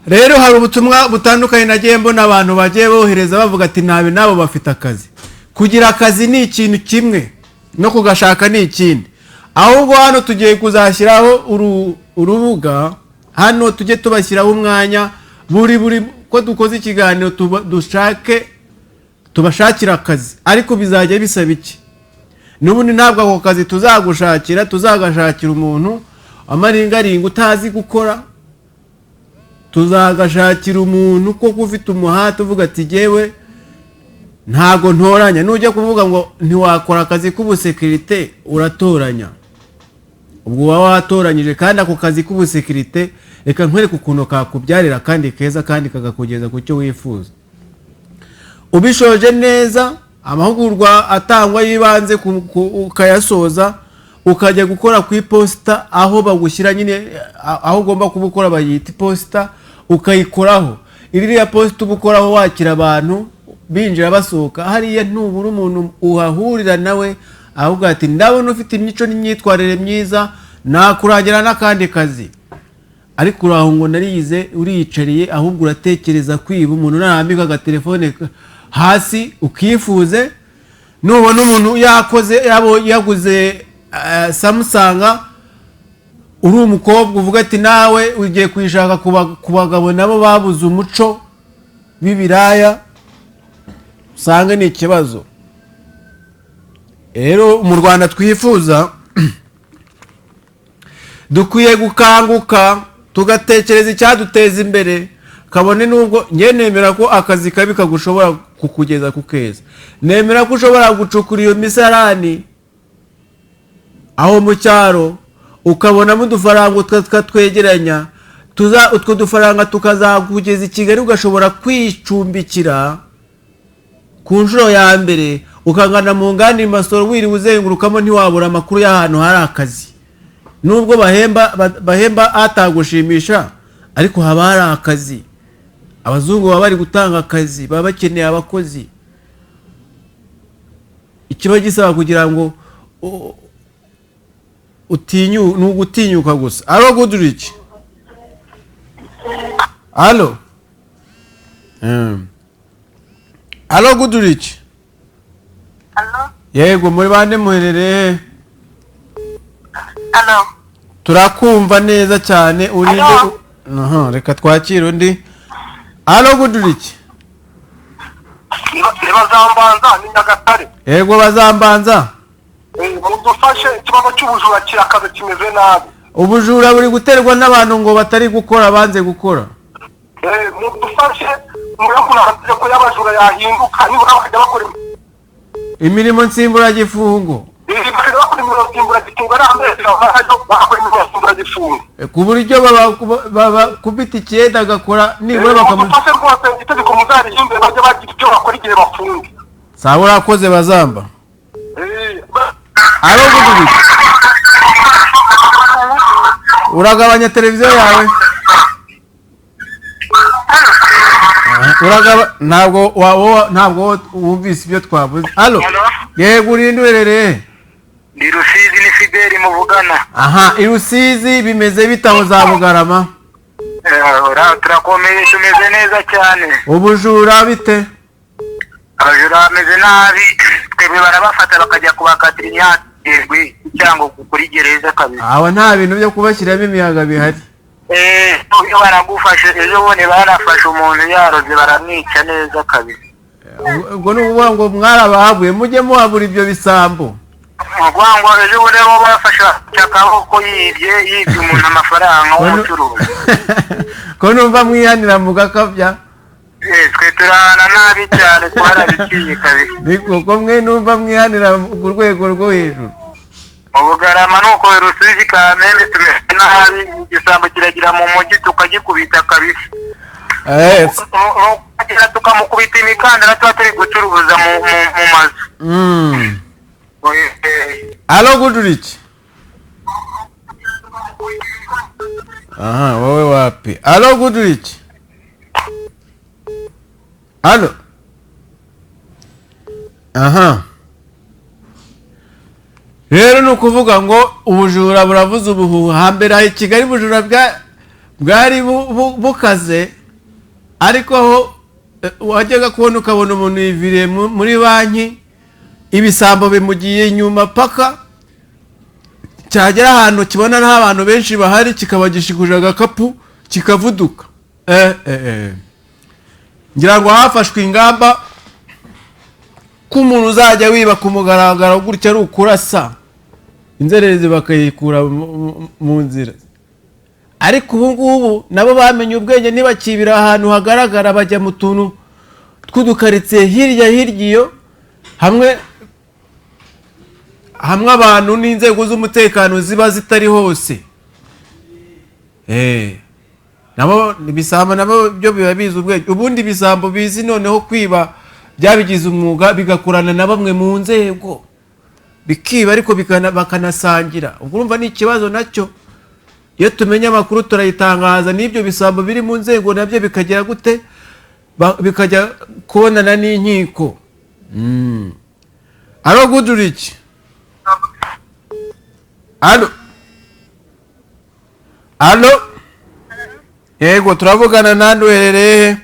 Rero hari ubutumwa butandukanye nagiye mbona abantu bagiye bohereza bavuga ati nabe nabo bafite akazi. Kugira akazi ni ikintu kimwe no kugashaka ni ikindi. Ahubwo hano tugiye kuzashyiraho urubuga, hano tujye tubashyiraho umwanya buri ko dukoze ikiganiro tubashakira akazi, ariko bizajya bisaba iki? N'ubundi ntabwo ako kazi tuzagashakira umuntu amaringaringa utazi gukora, tuzagashakira umuntu ko ufite umuhate uvuga ati jewe ntago ntoranya. Nujya kuvuga ngo ntiwakora akazi k'ubusekirite uratoranya, ubwo waba watoranyije. Kandi ako kazi k'ubusekirite reka nkwereke ukuntu kakubyarira kandi keza kandi kagakugeza ku cyo wifuza. Ubishoje neza, amahugurwa atangwa yibanze ukayasoza, ukajya gukora ku iposita aho bagushyira nyine aho ugomba kubukora bayita iposita, ukayikoraho. Iriya posita ubukoraho wakira abantu binjira basohoka, hariya ntubura umuntu uhahurira nawe ahubwo ati ndabona ufite imico n'imyitwarire myiza nakurangira n'akandi kazi. Ariko uraho ngo nariyize uriyicariye, ahubwo uratekereza kwiba umuntu narambika agatelefone hasi ukifuze. Nubona umuntu yaguze Samsung uri umukobwa uvuga ati nawe ugiye kwishaka ku bagabo nabo babuze umuco b'ibiraya, usanga ni ikibazo. Rero mu Rwanda twifuza dukwiye gukanguka tugatekereza icyaduteza imbere, kabone nubwo njye nemera ko akazi kabi kagushobora kukugeza ku keza. Nemera ko ushobora gucukura iyo misarani aho mu cyaro ukabonamo udufaranga tukatwegeranya, utwo dufaranga tukazakugeza i Kigali, ugashobora kwicumbikira ku nshuro ya mbere, ukangana mu nganda imasoro wiriwe uzengurukamo ntiwabura amakuru y'ahantu hari akazi. Nubwo bahemba atagushimisha, ariko haba hari akazi. Abazungu baba bari gutanga akazi, baba bakeneye abakozi. Ikiba gisaba kugira ngo ugutinyuka gusa. Alo Goodrich. Alo. Alo Goodrich. Alo. Yego muri bande muherereye? Alo. Turakumva neza cyane urinde. Aha, reka twakire undi. Alo Goodrich. Bazambanza ni Nyagatare. Yego bazambanza. Mudufashe ikibazo cy'ubujura kirakaze kimeze nabi. Ubujura buri guterwa n'abantu ngo batari gukora banze gukora. Mudufashe murakunze ko y'abajura yahinduka nibura bakajya bakora imirimo nsimburagifungo. Ku buryo baba kubita icyenda agakora nibura bakamufashe rwose itegeko muzarihimbe bajya bagira ibyo bakora igihe bafunze. Sawa urakoze bazamba. Alo Goodrich. Uragabanya televiziyo yawe? Ntabwo wumvise ibyo twavuze. Alo. Yego urindurerere. Ndi Rusizi ni Fideli muvugana. Aha, i Rusizi bimeze bitaho za Bugarama? Turakomeye tumeze neza cyane. Ubujura bite? Abajura bameze nabi, twebwe barabafata bakajya kubakatira imyaka irwi cyangwa kuri gereza kabisa. Aba nta bintu byo kubashyiramo imiyaga bihari. Iyo baragufashe ejo bone barafashe umuntu yaroze baramwica neza kabisa. Ubwo nuvuga ngo mwarabahabuye mujye muhabura ibyo bisambo. Ngo ejo bone bo bafashe cyakaboko yibye umuntu amafaranga w'umucuruzi. Ko numva mwihanira mugakabya. Twe turahana nabi cyane twarabiciye kabisa. Niko mwe numva mwihanira ku rwego rwo hejuru. Ubugarama nuko Rusizi Kamembe tumeze nabi, igisambo kiragira mu mujyi tukagikubita kabisa. Tukamukubita imikandara tuba turi gucuruza mu mazu. Alo Goodrich. Aha, wowe wapi? Alo Goodrich. Alo. Aha. Rero ukuvuga ngo ubujura buravuze ubuhuha. Hambere aha i Kigali ubujura bwari bukaze, ariko aho wajyaga kubona ukabona umuntu yiviriye muri banki, ibisambo bimugiye inyuma paka, cyagera ahantu kibona nta bantu benshi bahari kikaba gishikuje agakapu kikavuduka. Ngira ngo hafashwe ingamba ko umuntu uzajya wiba ku mugaragaro gutya ari ukurasa, inzererezi bakayikura mu nzira. Ariko ubu ngubu nabo bamenye ubwenge, ntibakibira ahantu hagaragara, bajya mu tuntu tw'udukaritsiye hirya iyo, hamwe abantu n'inzego z'umutekano ziba zitari hose. Nabo ibisambo nabo byo biba bizi ubwenge. Ubundi ibisambo bizi noneho kwiba byabigize umwuga, bigakorana na bamwe mu nzego bikiba, ariko bakanasangira. Ubwo urumva ni ikibazo nacyo. Iyo tumenya amakuru turayitangaza, n'ibyo bisambo biri mu nzego nabyo bikagera gute, bikajya kubonana n'inkiko. Alo Goodrich. Alo. Yego, turavugana nande, uherereye he?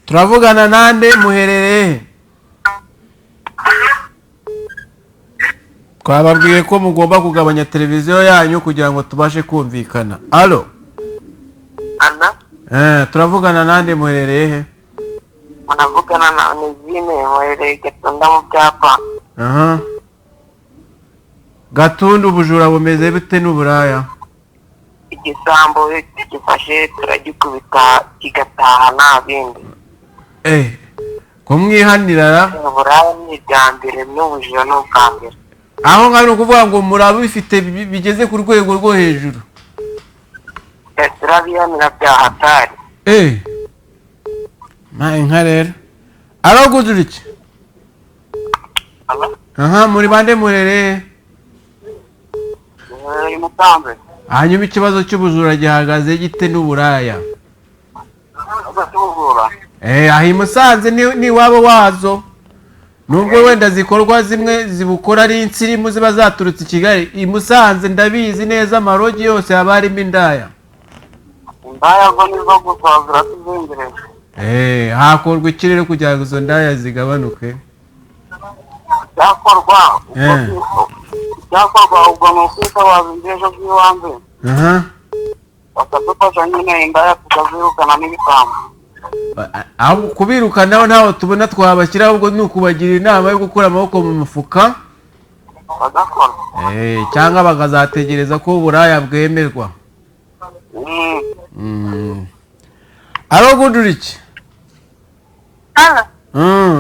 Turavugana nande, muherereye he? Twababwiye ko mugomba kugabanya televiziyo yanyu kugira ngo tubashe kumvikana. Alo. Turavugana nande, muherereye he? Munavugana na Onezime, muherereye Gatunda mu Byapa. Gatunda, ubujura bumeze bute n'uburaya? Igisambo gifashe turagikubita kigataha nta bindi. Ko mwihanira? Uburaya ni ibya mbere n'ubujura ni ubwa mbere. Aho ngaho ni ukuvuga ngo muraba bifite bigeze ku rwego rwo hejuru. Turabihanira bya hatari. Nka rero. Alo Goodrich. Muri bande muherereye? Musanze. Hanyuma ikibazo cy'ubujura gihagaze gite n'uburaya? Aha i Musanze ni wabo wazo. Nubwo wenda zikorwa zimwe zibukora ari insirimu ziba zaturutse i Kigali, i Musanze ndabizi neza amarogi yose haba harimo indaya. Indaya ngo nizo gusazira tuzengereje. Hakorwa iki rero kugira ngo izo ndaya zigabanuke? Byakorwa ubwo ni ukwita wazingejeje bw'ibanze. Bakadufasha nyine indaya tukazirukana n'ibisambo. Aho kubirukanaho ntaho tubona twabashyira, ahubwo ni ukubagira inama yo gukura amaboko mu mufuka, cyangwa bakazategereza ko uburaya bwemerwa. Alo Goodrich.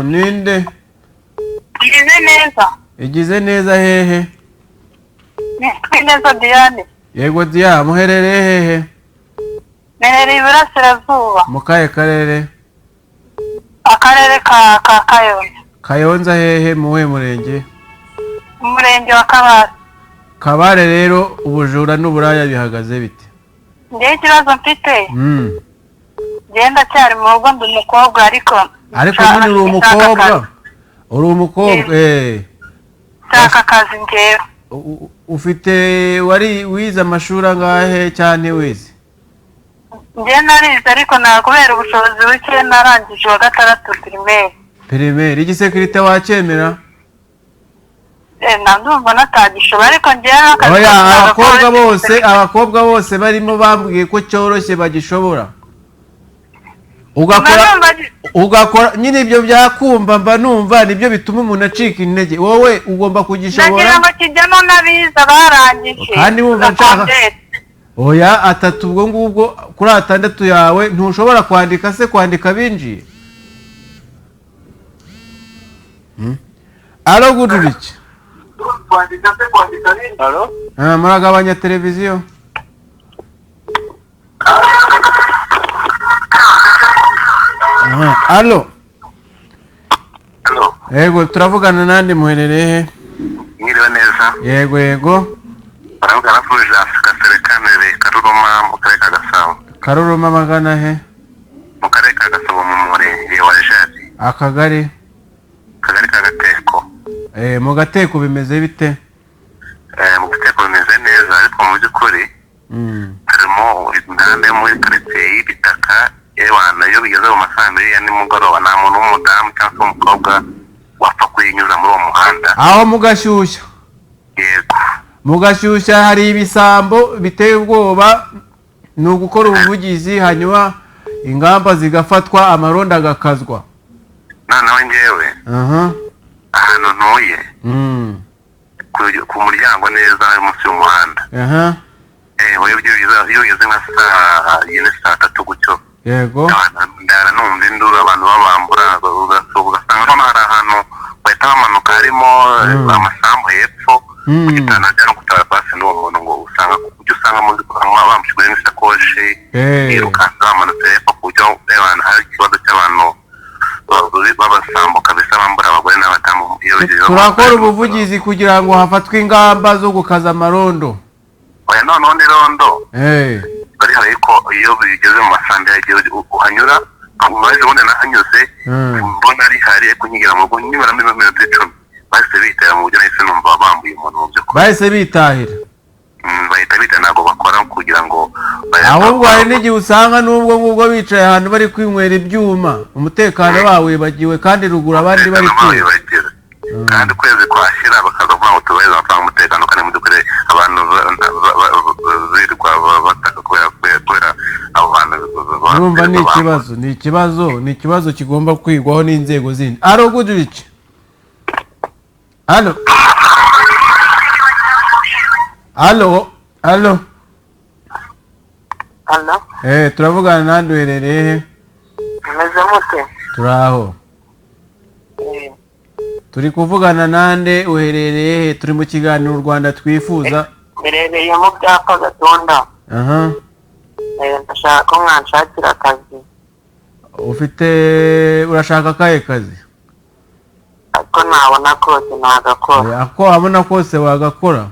Ninde? Igize neza. Igize neza hehe? Nitwa Neza Diane. Yego Diane, muherereye hehe? Meherereye Iburasirazuba. Mu kahe karere? Akarere ka Kayonza. Kayonza hehe, muwe murenge? Umurenge wa Kabare. Kabare rero ubujura n'uburaya bihagaze bite? Ndiye ikibazo mfite. Genda cyari mu rugo ndi umukobwa ariko nyine uri umukobwa. Uri umukobwa Shaka akazi njyewe. Ufite wize amashuri angahe cyane wize? Njye narize ariko kubera ubushobozi buke narangije wa 6 primaire. Primaire, igisekirite wacyemera? Ndumva natagishobora ariko njyewe abakobwa bose barimo bambwiye ko cyoroshye bagishobora. Ugakora nyine ibyo byakumva mba numva nibyo bituma umuntu acika intege. Wowe ugomba kugishobora. Nagira ngo kijyamo n'abiza barangije. Kandi wumva nshaka. Oya, 3 ubwo ngubwo kuri 6 yawe ntushobora kwandika binjiye. Alo Goodrich. Kwandika binjiye. Alo? Muragabanya televiziyo. Alo. Yego, turavugana nande, muherereye he? Mwiriwe neza. Yego. Baravugana Fulgence Kaserekanere Karuruma mu karere ka Gasabo. Karuruma magana he? Mu karere ka Gasabo mu murenge wa Jari. Akagari? Kagari ka Gateko. mu gateko bimeze bite? Mu gateko bimeze neza ariko mu by'ukuri harimo imihanda yo muri karitsiye y'ibitaka ewana iyo bigeze mu masaha mbere ya nimugoroba nta muntu w'umudamu cyangwa se umukobwa wapfa kuyinyuza muri uwo muhanda. Aho mugashyushya? Yego. Mugashyushya hari ibisambo biteye ubwoba, ni ugukora ubuvugizi hanyuma ingamba zigafatwa, amarondo agakazwa. Noneho njyewe ahantu ntuye ku muryango neza munsi y'umuhanda, iyo ugeze nka saa yine saa 3 gutyo, yego, ndara numva induru abantu babambura, ugasanga hari ahantu bahita bamanuka harimo amasambu hepfo ku gitanda no kutara pasi n'uwo muntu ngo usanga ujya usanga bamushyiriweho n'isakoshi yirukanka bamanutse hepfo ku buryo hari ikibazo cy'abantu babasambo kabisa bambura abagore n'abadamu. Turakora ubuvugizi kugira ngo hafatwe ingamba zo gukaza amarondo. Oya noneho ni rondo bari hari ko iyo bigeze mu masande yagiye uhanyura amazi ubona nahanyuze mbona ari hari kunyigira mu rugo nibara mu minota 10 bahise bitahira mu buryo nahise numva bambuye umuntu mu by'ukuri. Bahise bitahira? Bahita bita ntabwo bakora kugira ngo ahubwo hari n'igihe usanga n'ubwo ngubwo bicaye ahantu bari kwinywera ibyuma umutekano bawibagiwe kandi ruguru abandi bari kwiba, kandi ukwezi kwashira bakaza kuvuga ngo tubahirize amafaranga umutekano kandi mu by'ukuri abantu birirwa bataka kubera abo bantu. Urumva ni ikibazo kigomba kwigwaho n'inzego zindi. Alo Goodrich? Alo? Alo? Alo? Alo? Turavugana nande uherereye he? Meze mute? Turaho. Turi kuvugana nande uherereye he? Turi mu kiganiro u Rwanda twifuza. Mberereye mu byapa Gatunda. Ndashaka ko mwanshakira akazi. Urashaka akahe kazi? Ako nabona kose nagakora. Ako wabona kose wagakora?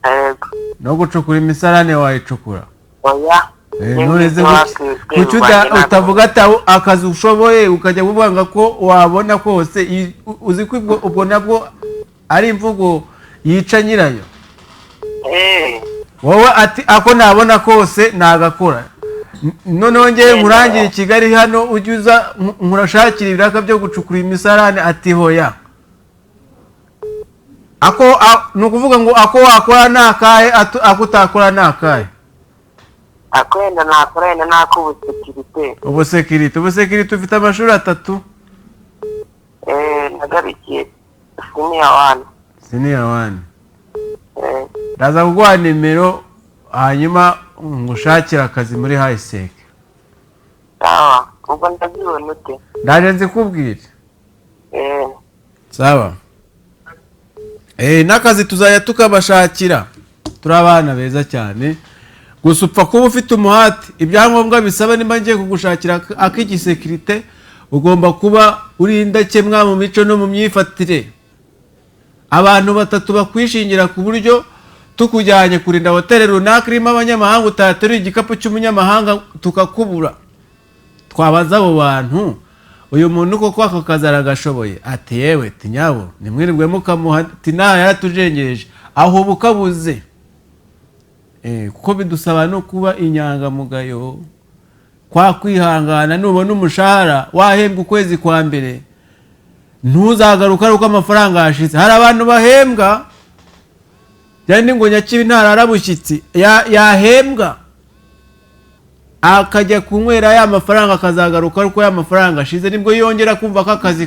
Yego. No gucukura imisarane wayicukura? Oya. Nureze kuki utavuga ati akazi ushoboye ukajya kuvanga ko wabona kose, uzi ko ubwo nabwo ari imvugo yica nyirayo. Wowe ati ako nabona kose nagakora. Noneho ngiye nkurangira i Kigali hano ujye uza nkurashakira ibiraka byo gucukura imisarane ati hoya. Ako nukuvuga ngo ako wakora nakahe ako utakora nakahe? Ako yenda nakora yenda nako ubusekirite ufite amashuri 3? Nagarikiye senior 1. Ndaza kuguha nimero hanyuma ngushakira akazi muri high sec. Sawa, ubwo ndabibona ute? Ndaje nzikubwira. Sawa. Nakazi tuzajya tukabashakira. Turi abana beza cyane. Gusa upfa kuba ufite umuhati, ibyangombwa bisaba nimba ngiye kugushakira akigisekirite ugomba kuba uri indakemwa mu mico no mu myifatire. Abantu 3 bakwishingira ku buryo tukujyanye kurinda hotel runaka irimo abanyamahanga utateruye igikapu cy'umunyamahanga tukakubura. Twabaza abo bantu uyu muntu koko ako kazara gashoboye ati yewe tinyabo nimwirirwe mukamuha tina yaratujengereje aho bukabuze. Kuko bidusaba no kuba inyangamugayo kwa kwihangana. Nubona umushahara wahembwa ukwezi kwa mbere ntuzagaruka uko amafaranga yashize. Hari abantu bahembwa cyane ngo nyakibi ntararabushyitsi yahembwa akajya kunywera ya mafaranga akazagaruka uko ya mafaranga ashize, nibwo yongera kumva ko akazi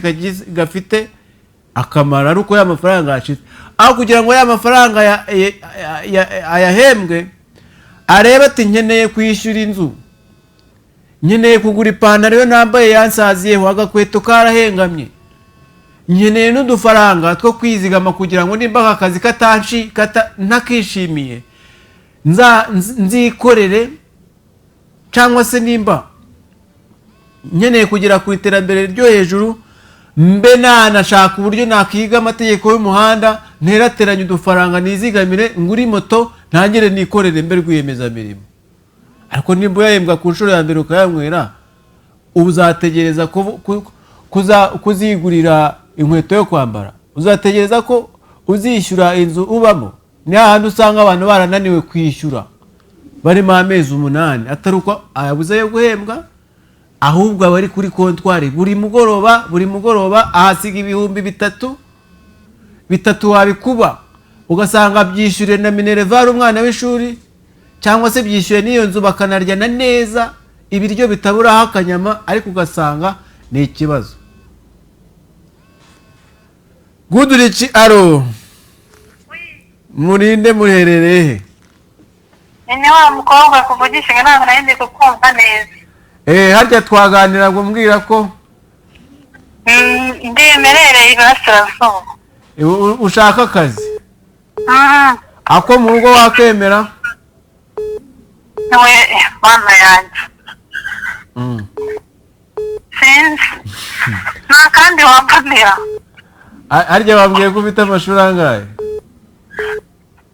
gafite akamara uko ya mafaranga ashize. Aho kugira ngo ya mafaranga ayahembwe areba ati nkeneye kwishyura inzu, nkeneye kugura ipantaro yo nambaye yansaziyeho agakweto karahengamye, nkeneye n'udufaranga two kwizigama kugira ngo nimba akazi ntakishimiye nzikorere, cyangwa se nimba nkeneye kugera ku iterambere ryo hejuru mbe nanashaka uburyo nakiga amategeko y'umuhanda nterateranye udufaranga nizigamire nguri moto ntangire nikorere mbe rwiyemezamirimo. Ariko nimba uyahembwa ku nshuro ya mbere ukayanywera uzategereza kuzigurira inkweto yo kwambara uzategereza ko uzishyura inzu ubamo? Ni hahandi usanga abantu barananiwe kwishyura barimo amezi 8 atari uko ayabuze yo guhembwa, ahubwo abari kuri kontwari buri mugoroba ahasiga ibihumbi bitatu wabikuba ugasanga byishyure na minerval umwana w'ishuri, cyangwa se byishyure n'iyo nzu bakanaryana neza ibiryo bitaburaho akanyama, ariko ugasanga ni ikibazo. Goodrich, alo, murinde muherereye? Ni wa mukobwa kuvugisha ntabwo nari ndi kukumva neza. Harya twaganira ngo mbwira ko ndemerereye Iburasirazuba. Ushaka akazi? Ako mu rugo wakemera? Nawe mama yanjye. Sinzi. Nta kandi wampanira. Harya wabwiye ko ufite amashuri angahe?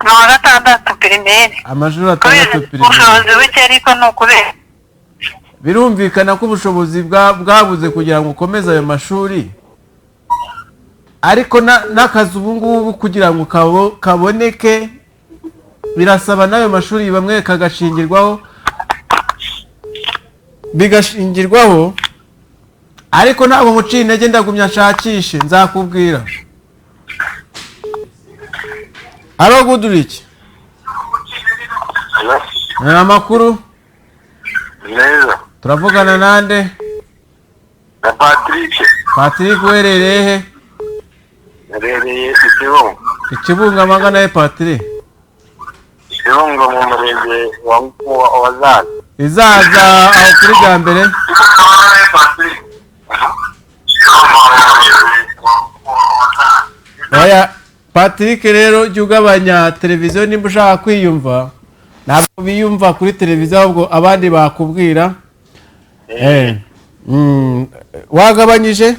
Ni wa gatandatu pirimeri. Amashuri 6 pirimeri. Ubushobozi buke ariko ni ukubera. Birumvikana ko ubushobozi bwabuze kugira ngo ukomeze ayo mashuri, ariko n'akazi ubu ngubu kugira ngo kaboneke birasaba n'ayo mashuri bamwe bigashingirwaho, ariko ntabwo muciye intege ndagumya nshakishe nzakubwira. Alo Goodrich, amakuru? Neza. Turavugana nande? Na Patrick. Patrick werereye he? Nerereye Ikibungo. Ikibungo amagana ye Patrick? Ikibungo mu murenge wa Zaza. Izaza aho kuri Jambere? Oya Patrick, rero jya ugabanya televiziyo nimba ushaka kwiyumva, ntabwo biyumva kuri televiziyo ahubwo abandi bakubwira. Wagabanyije?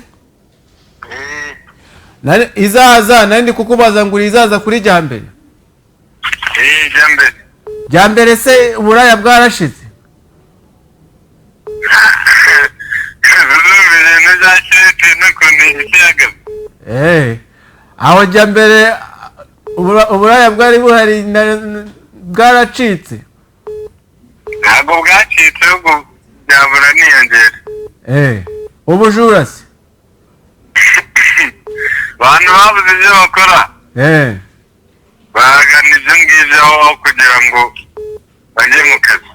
Izaza nandi kukubaza ngo izaza kuri Jambere? Jambere. Jambere se uburaya bwarashize? Aho Jambere uburaya bwari buhari bwaracitse? Ntabwo bwacitse, ubwo byabura niyongera. Ubujura se? Abantu babuze ibyo bakora bagana ibyo ngibyo aho kugira ngo bajye mu kazi.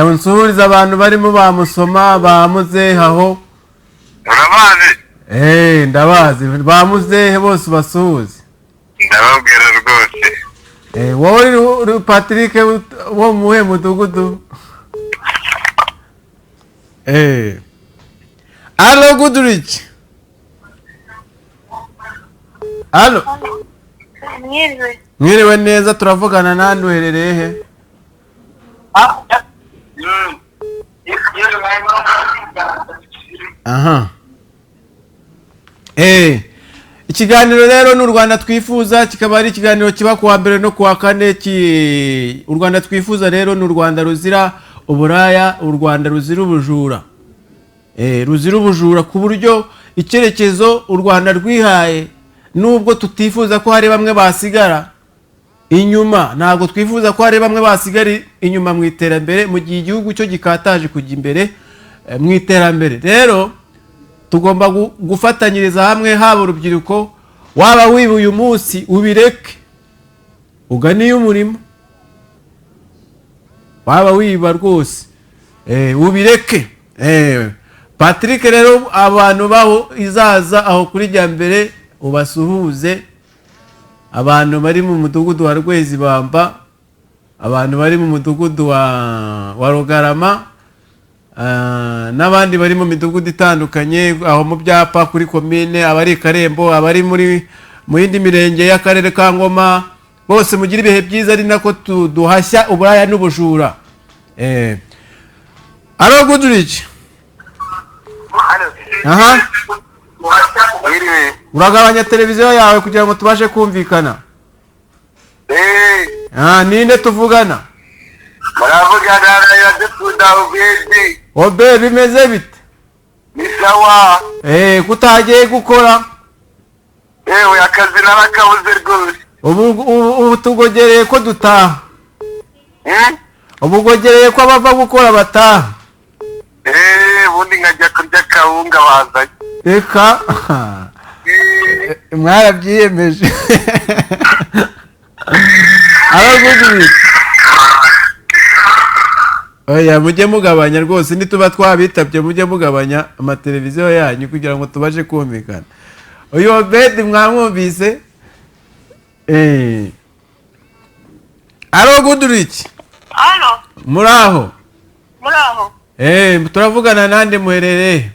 Unsuhuriza abantu barimo bamusoma bamuzehe aho? Urabazi? Ndabazi, bamuzehe bose basuhuze. Ndababwira rwose. Wowe uri Patrick wo muhe mudugudu? Alo Goodrich. Alo. Mwiriwe neza, turavugana nande uherereye he? Aha. Ikiganiro rero n'u Rwanda twifuza, kikaba ari ikiganiro kiba kuwa mbere no kuwa kane. U Rwanda twifuza rero n'u Rwanda ruzira uburaya, u Rwanda ruzira ubujura. Ruzira ubujura ku buryo icyerekezo u Rwanda rwihaye, nubwo tutifuza ko hari bamwe basigara inyuma, ntabwo twifuza ko hari bamwe basigara inyuma mu iterambere, mu gihe igihugu cyo gikataje kujya imbere mu iterambere. Rero tugomba gufatanyiriza hamwe, haba urubyiruko, waba wiba uyu munsi ubireke uganiye umurimo, waba wiba rwose ubireke. Patrick rero abantu baho izaza aho kuri Jambere ubasuhuze, abantu bari mu mudugudu wa Rwezibamba, abantu bari mu mudugudu wa Rugarama, n'abandi bari mu midugudu itandukanye aho mu byapa kuri komine, abari Karembo, abari mu yindi mirenge y'akarere ka Ngoma, bose mugira ibihe byiza, ari nako duhashya uburaya n'ubujura. Alo Goodrich. Aha. Uragabanya televiziyo yawe kugira ngo tubashe kumvikana? Ninde tuvugana? Muravugana na Depunda Obedi. Obedi, bimeze bite? Ni sawa. Kutagiye gukora? yewe akazi narakabuze rwose. ubu tugogereye ko dutaha. Ubu ugogereye ko abava gukora bataha. Ubundi nkajya kurya kawunga bazanye. Reka mwarabyiyemeje. Abagugubira. Oya mujye mugabanya rwose nituba twabitabye mujye mugabanya amateleviziyo yanyu kugira ngo tubashe kumvikana. Uyu Obed mwamwumvise? Alo Goodrich. Halo. Muraho. Muraho. Turavugana nande muherereye?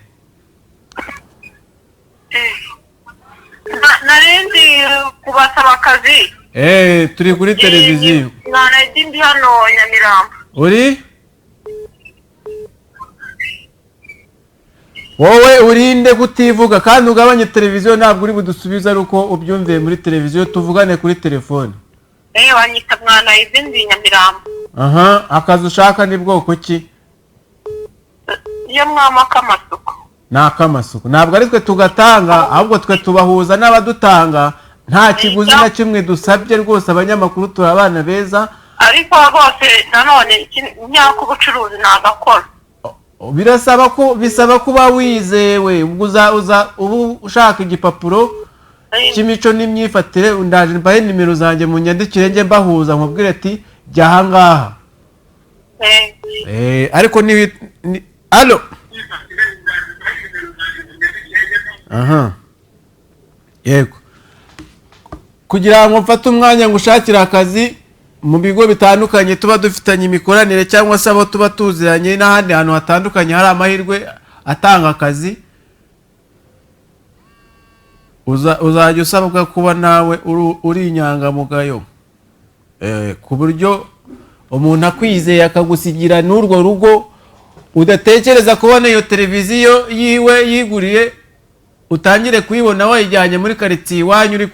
Narindi kubasaba akazi. Turi kuri televiziyo. Narindi ndi hano Nyamirambo. Uri? Wowe urinde kutivuga kandi ugabanye televiziyo ntabwo uri budusubiza ari uko ubyumviye muri televiziyo tuvugane kuri telefone. Wanyita mwana izindi Nyamirambo. Aha, akazi ushaka ni bwoko ki? Iyo mwama kamasuku. Nakamasuku. Ntabwo ari twe tugatanga ahubwo twe tubahuza n'abadutanga nta kiguzi na kimwe dusabye rwose abanyamakuru turabana beza. Ariko rwose nanone nyaka ubucuruzi nagakora. Bisaba kuba wizewe ubu ushaka igipapuro cy'imico n'imyifatire ndaje mbahe nimero zanjye mu nyandikire nge mbahuza nkubwire ati jya aha ngaha. Ariko ni alo. Aha. Yego. Kugira ngo mfate umwanya ngo ushakire akazi mu bigo bitandukanye tuba dufitanye imikoranire cyangwa se abo tuba tuziranye n'ahandi hantu hatandukanye hari amahirwe atanga akazi, uzajya usabwa kuba nawe uri inyangamugayo, ku buryo umuntu akwizeye akagusigira n'urwo rugo udatekereza kubona iyo televiziyo yiwe yiguriye utangire kuyibona wayijyanye muri karitsiye iwanyu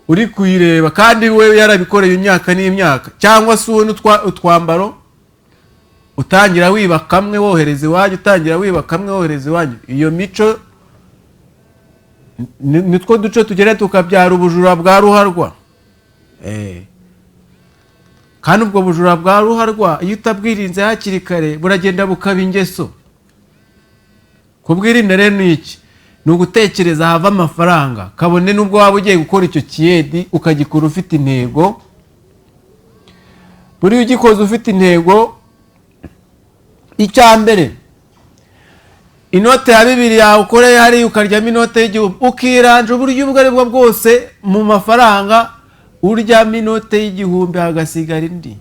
uri kuyireba kandi we yarabikoreye imyaka n'imyaka, cyangwa se ubona utwambaro utangira wiba kamwe wohereza iwanyu, utangira wiba kamwe wohereza iwanyu. Iyo mico nitwo duce tugera tukabyara ubujura bwa ruharwa. Kandi ubwo bujura bwa ruharwa iyo utabwirinze hakiri kare buragenda bukaba ingeso. Kubwirinda rero ni iki? Ni ugutekereza hava amafaranga, kabone nubwo waba ugiye gukora icyo kiyedi ukagikora ufite intego. Buri ugikoze ufite intego, icya mbere inote ya 2 yawe ukoreye hari ukaryamo inote y'igihumbi ukiranje uburyo ubwo aribwo bwose mu mafaranga uryamo inote y'igihumbi hagasigara indi,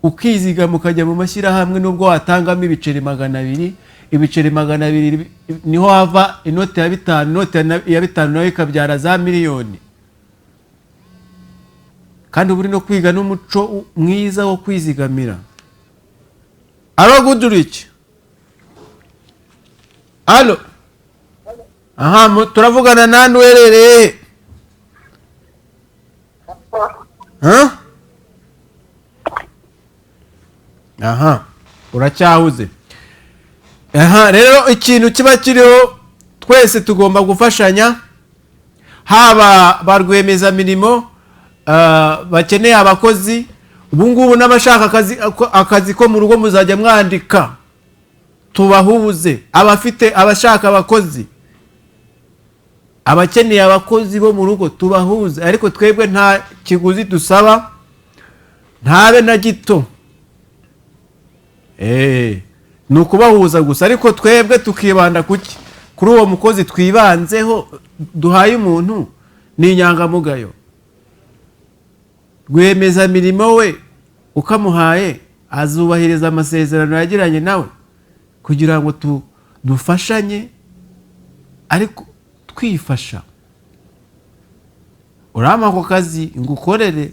ukizigama ukajya mu mashyirahamwe nubwo watangamo ibiceri 200. Ibiceri 200 niho hava inote ya 5. Inote ya 5 nayo ikabyara za miliyoni. Kandi uburi no kwiga n'umuco mwiza wo kwizigamira. Alo Goodrich. Alo. Aha, turavugana nande werereye? Aha, uracyahuze. Aha, rero ikintu kiba kiriho twese tugomba gufashanya, haba barwemeza mirimo bakeneye abakozi. Ubu ngubu n'abashaka akazi ko mu rugo muzajya mwandika tubahuze, abashaka abakozi, abakeneye abakozi bo mu rugo tubahuze, ariko twebwe nta kiguzi dusaba, ntabe na gito. Ni ukubahuza gusa, ariko twebwe tukibanda kuri uwo mukozi twibanzeho duhaye umuntu ni inyangamugayo. Rwemeza mirimo we ukamuhaye azubahiriza amasezerano yagiranye nawe kugira ngo dufashanye, ariko twifasha. Urama ako kazi ngukorere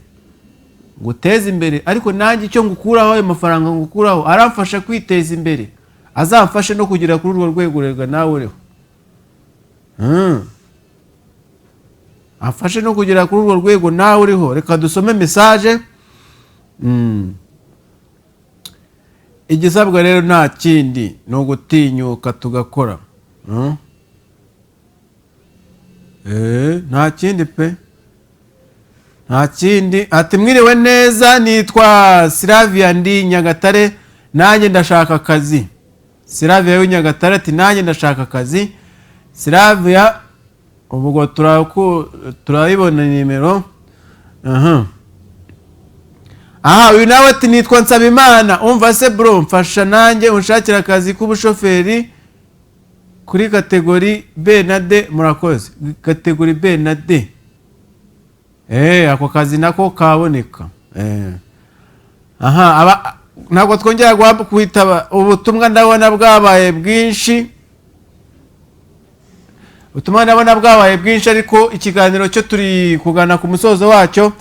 nguteze imbere, ariko nanjye icyo ngukuraho ayo mafaranga ngukuraho aramfasha kwiteza imbere, azamfashe no kugira kuri urwo rwego rega nawe uriho. Afashe no kugira kuri urwo rwego nawe uriho. Reka dusome message. Igisabwa rero nta kindi no gutinyuka tugakora. nta kindi pe, nta kindi. Ati mwiriwe neza, nitwa Silavia ndi Nyagatare, nanjye ndashaka akazi. Silavia w'i Nyagatare ati nanjye ndashaka akazi. Silavia ubwo turayibona nimero. Uyu nawe ati nitwa Nsabimana, umva se bro mfasha nanjye unshakira akazi k'ubushoferi kuri kategori B na D. Murakoze. Kategori B na D. Ako kazi nako kaboneka. Ntabwo twongera kwitaba ubutumwa, ndabona bwabaye bwinshi. Ariko ikiganiro cyo turi kugana ku musozo wacyo,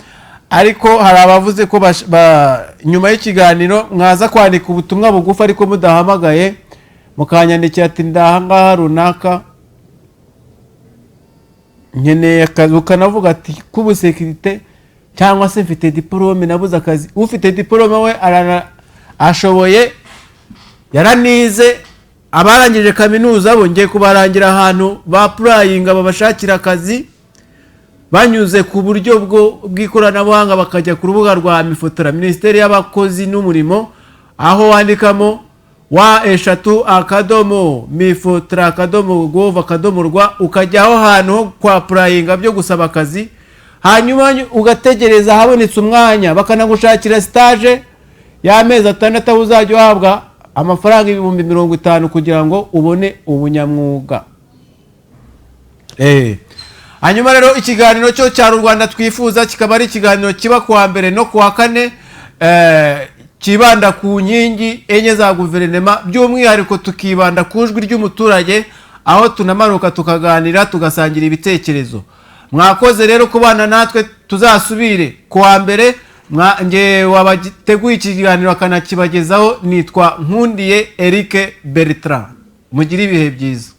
ariko hari abavuze ko nyuma y'ikiganiro mwaza kwandika ubutumwa bugufi ariko mudahamagaye, mukanyandikira ati ndahangaha runaka nkeneye akazi, ukanavuga ati k'ubusekirite cyangwa se mfite diplome nabuze akazi. Ufite diplome we ashoboye, yaranize, abarangije kaminuza bongeye kubarangira ahantu bapurayinga babashakira akazi banyuze ku buryo bw'ikoranabuhanga, bakajya ku rubuga rwa Mifotora, Minisiteri y'Abakozi n'Umurimo, aho wandikamo wa/mifotora.gov.rw, ukajyaho ahantu kwa purayinga byo gusaba akazi, hanyuma ugategereza habonetse umwanya bakanagushakira stage y'amezi 6 uzajya uhabwa amafaranga 50,000 kugira ngo ubone ubunyamwuga. Hanyuma rero ikiganiro cyo cya Rwanda twifuza kikaba ari ikiganiro kiba kuwa mbere no kuwa kane, kibanda ku nkingi enye za guverinoma, by'umwihariko tukibanda ku ijwi ry'umuturage, aho tunamanuka tukaganira tugasangira ibitekerezo. Mwakoze rero kubana natwe, tuzasubire kuwa mbere. Nge wabateguye ikiganiro akanakibagezaho nitwa Nkundiye Eric Bertrand. Mugire ibihe byiza.